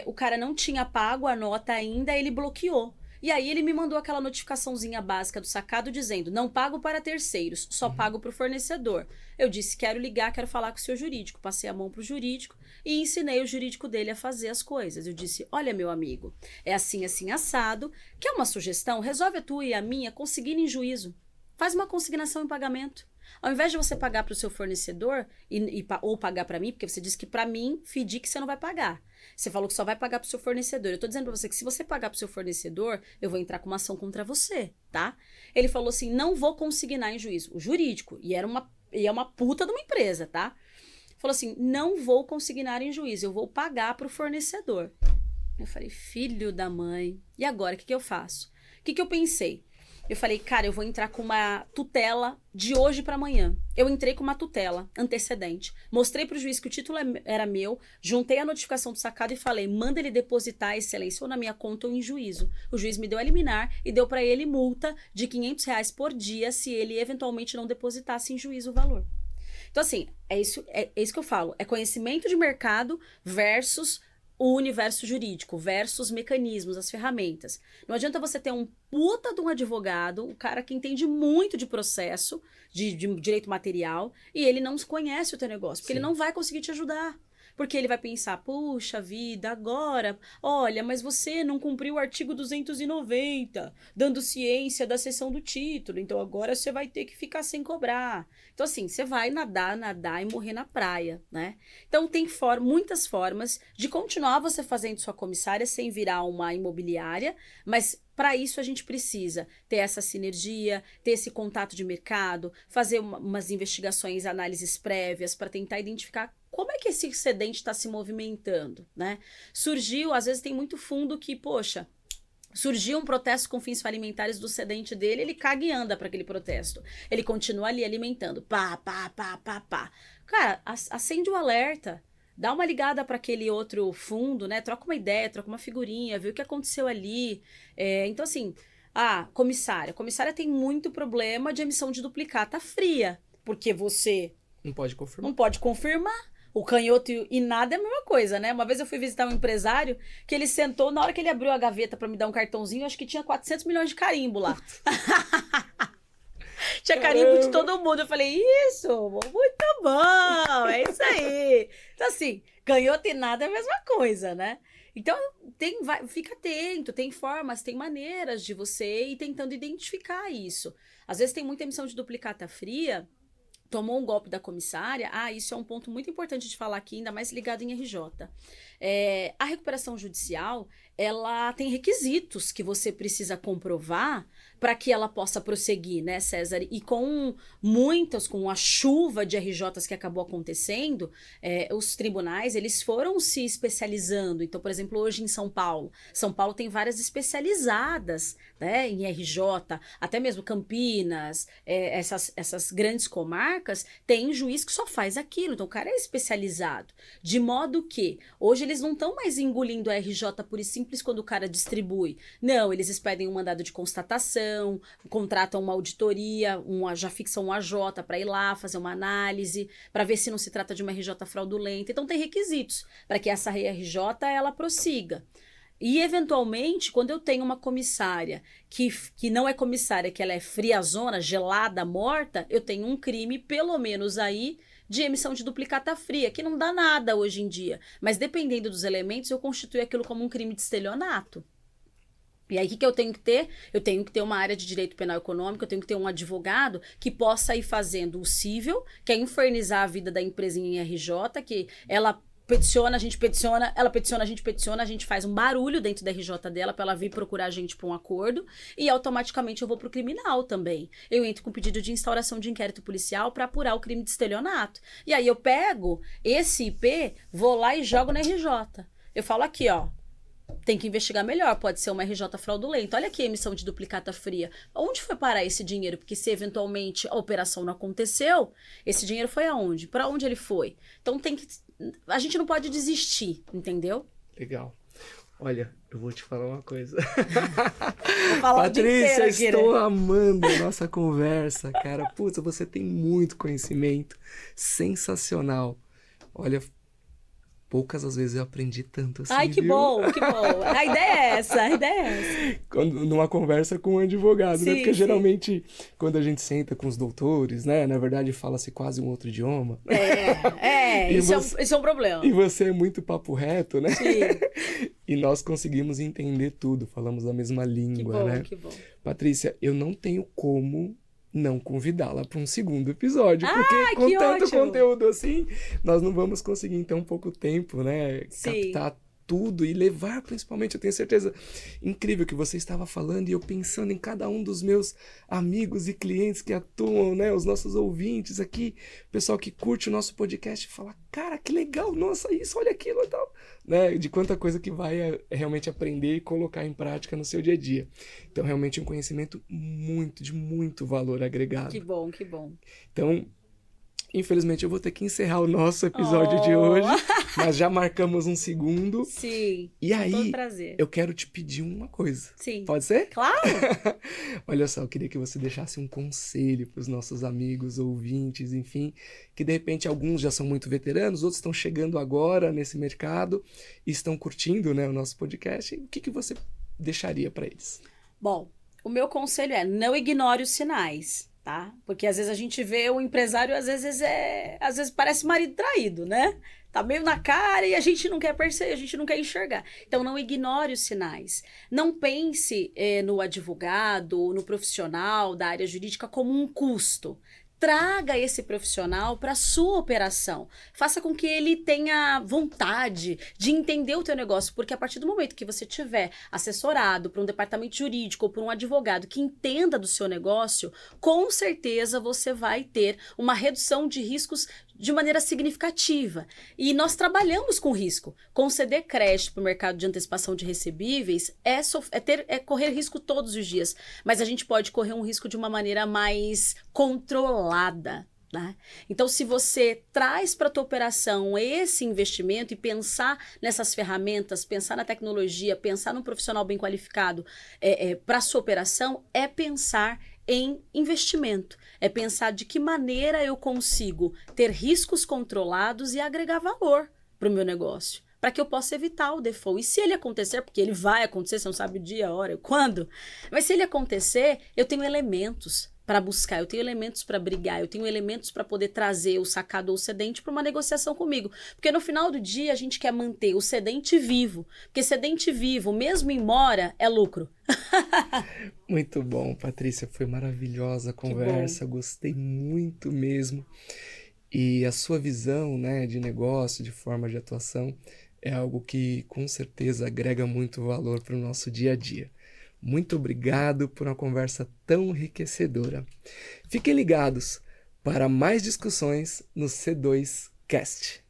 o cara não tinha pago a nota ainda, ele bloqueou. E aí ele me mandou aquela notificaçãozinha básica do sacado dizendo, não pago para terceiros, só pago para o fornecedor. Eu disse, quero ligar, quero falar com o seu jurídico. Passei a mão para o jurídico e ensinei o jurídico dele a fazer as coisas. Eu disse, olha meu amigo, é assim, assim, assado. Quer uma sugestão? Resolve a tua e a minha conseguindo em juízo. Faz uma consignação em pagamento. Ao invés de você pagar para o seu fornecedor ou pagar para mim, porque você disse que para mim, FDIC você não vai pagar. Você falou que só vai pagar para o seu fornecedor. Eu tô dizendo para você que se você pagar para o seu fornecedor, eu vou entrar com uma ação contra você, tá? Ele falou assim, não vou consignar em juízo. O jurídico, e é uma puta de uma empresa, tá? Falou assim, não vou consignar em juízo, eu vou pagar para o fornecedor. Eu falei, filho da mãe, e agora, o que eu faço? O que eu pensei? Eu falei, cara, eu vou entrar com uma tutela de hoje para amanhã. Eu entrei com uma tutela antecedente. Mostrei pro juiz que o título era meu, juntei a notificação do sacado e falei, manda ele depositar a excelência ou na minha conta ou em juízo. O juiz me deu a liminar e deu para ele multa de R$500 por dia se ele eventualmente não depositasse em juízo o valor. Então, assim, é isso que eu falo. É conhecimento de mercado versus o universo jurídico versus mecanismos, as ferramentas. Não adianta você ter um puta de um advogado, um cara que entende muito de processo, de direito material, e ele não conhece o teu negócio, porque ele não vai conseguir te ajudar. Porque ele vai pensar, puxa vida, agora, olha, mas você não cumpriu o artigo 290, dando ciência da cessão do título, então agora você vai ter que ficar sem cobrar. Então, assim, você vai nadar e morrer na praia, né? Então, tem muitas formas de continuar você fazendo sua comissária sem virar uma imobiliária, mas para isso a gente precisa ter essa sinergia, ter esse contato de mercado, fazer umas investigações, análises prévias para tentar identificar como é que esse excedente está se movimentando, né? Surgiu, às vezes tem muito fundo que, poxa, surgiu um protesto com fins falimentares do cedente dele, ele caga e anda para aquele protesto. Ele continua ali alimentando, pá. Cara, acende o alerta. Dá uma ligada para aquele outro fundo, né? Troca uma ideia, troca uma figurinha, vê o que aconteceu ali. Então, assim, comissária. Comissária tem muito problema de emissão de duplicata fria, porque você Não pode confirmar. não pode confirmar. O canhoto e nada é a mesma coisa, né? Uma vez eu fui visitar um empresário que ele sentou, na hora que ele abriu a gaveta para me dar um cartãozinho, acho que tinha 400 milhões de carimbo lá. Tinha carimbo de todo mundo. Eu falei, isso, muito bom, é isso aí. Então, assim, canhoto e nada é a mesma coisa, né? Então, fica atento, tem formas, tem maneiras de você ir tentando identificar isso. Às vezes tem muita emissão de duplicata fria, tomou um golpe da comissária. Isso é um ponto muito importante de falar aqui, ainda mais ligado em RJ. A recuperação judicial, ela tem requisitos que você precisa comprovar para que ela possa prosseguir, né, César? E com a chuva de RJs que acabou acontecendo, os tribunais, eles foram se especializando. Então, por exemplo, hoje em São Paulo tem várias especializadas, né, em RJ, até mesmo Campinas, essas grandes comarcas, tem juiz que só faz aquilo. Então, o cara é especializado. De modo que, hoje eles não estão mais engolindo a RJ pura e simples quando o cara distribui. Não, eles expedem um mandado de constatação, contratam uma auditoria, já fixam um AJ para ir lá fazer uma análise, para ver se não se trata de uma RJ fraudulenta. Então, tem requisitos para que essa RJ ela prossiga. E, eventualmente, quando eu tenho uma comissária que não é comissária, que ela é friazona, gelada, morta, eu tenho um crime, pelo menos aí, de emissão de duplicata fria, que não dá nada hoje em dia. Mas, dependendo dos elementos, eu constituo aquilo como um crime de estelionato. E aí, o que eu tenho que ter? Eu tenho que ter uma área de direito penal econômico, eu tenho que ter um advogado que possa ir fazendo o cível, que é infernizar a vida da empresa em RJ, que ela peticiona, a gente peticiona, ela peticiona, a gente faz um barulho dentro da RJ dela para ela vir procurar a gente para um acordo, e automaticamente eu vou pro criminal também. Eu entro com pedido de instauração de inquérito policial para apurar o crime de estelionato. E aí eu pego esse IP, vou lá e jogo na RJ. Eu falo aqui, ó, tem que investigar melhor, pode ser uma RJ fraudulenta. Olha aqui a emissão de duplicata fria. Onde foi parar esse dinheiro? Porque se eventualmente a operação não aconteceu, esse dinheiro foi aonde? Para onde ele foi? Então a gente não pode desistir, entendeu? Legal. Olha, eu vou te falar uma coisa. Vou falar Patrícia, estou amando a nossa conversa, cara. Putz, você tem muito conhecimento. Sensacional. Olha, poucas as vezes eu aprendi tanto assim. Ai, que viu? bom, que bom. A ideia é essa. Numa conversa com um advogado, né? Sim, Porque sim. geralmente, quando a gente senta com os doutores, né? Na verdade, fala-se quase um outro idioma. Isso é um problema. E você é muito papo reto, né? Sim. E nós conseguimos entender tudo, falamos a mesma língua, né? Que bom. Patrícia, eu não tenho como não convidá-la para um segundo episódio, porque com que tanto ótimo. conteúdo assim, nós não vamos conseguir em tão pouco tempo, né, Sim. captar tudo e levar, principalmente, eu tenho certeza, incrível que você estava falando e eu pensando em cada um dos meus amigos e clientes que atuam, né, os nossos ouvintes aqui, o pessoal que curte o nosso podcast, fala, cara, que legal, nossa, isso, olha aquilo e tal, né, de quanta coisa que vai realmente aprender e colocar em prática no seu dia a dia. Então, realmente, um conhecimento de muito valor agregado. Que bom, que bom. Então, infelizmente, eu vou ter que encerrar o nosso episódio de hoje, mas já marcamos um segundo. Sim. E aí, todo prazer. eu quero te pedir uma coisa. Sim. Pode ser? Claro! Olha só, eu queria que você deixasse um conselho para os nossos amigos, ouvintes, enfim, que de repente alguns já são muito veteranos, outros estão chegando agora nesse mercado e estão curtindo, né, o nosso podcast. O que você deixaria para eles? Bom, o meu conselho é não ignore os sinais, tá? Porque às vezes a gente vê o empresário, às vezes parece marido traído, né? Tá meio na cara e a gente não quer perceber, a gente não quer enxergar. Então, não ignore os sinais. Não pense no advogado ou no profissional da área jurídica como um custo. Traga esse profissional para a sua operação. Faça com que ele tenha vontade de entender o teu negócio, porque a partir do momento que você tiver assessorado por um departamento jurídico ou por um advogado que entenda do seu negócio, com certeza você vai ter uma redução de riscos de maneira significativa. E nós trabalhamos com risco. Conceder crédito para o mercado de antecipação de recebíveis é correr risco todos os dias, mas a gente pode correr um risco de uma maneira mais controlada. Né? Então, se você traz para a tua operação esse investimento e pensar nessas ferramentas, pensar na tecnologia, pensar num profissional bem qualificado para a sua operação, é pensar em investimento. É pensar de que maneira eu consigo ter riscos controlados e agregar valor para o meu negócio, para que eu possa evitar o default. E se ele acontecer, porque ele vai acontecer, você não sabe o dia, a hora, quando, mas se ele acontecer, eu tenho elementos para buscar, eu tenho elementos para brigar, eu tenho elementos para poder trazer o sacado ou o cedente para uma negociação comigo. Porque no final do dia a gente quer manter o cedente vivo, porque cedente vivo, mesmo em mora, é lucro. Muito bom, Patrícia, foi maravilhosa a conversa, gostei muito mesmo. E a sua visão, né, de negócio, de forma de atuação, é algo que com certeza agrega muito valor para o nosso dia a dia. Muito obrigado por uma conversa tão enriquecedora. Fiquem ligados para mais discussões no C2Cast.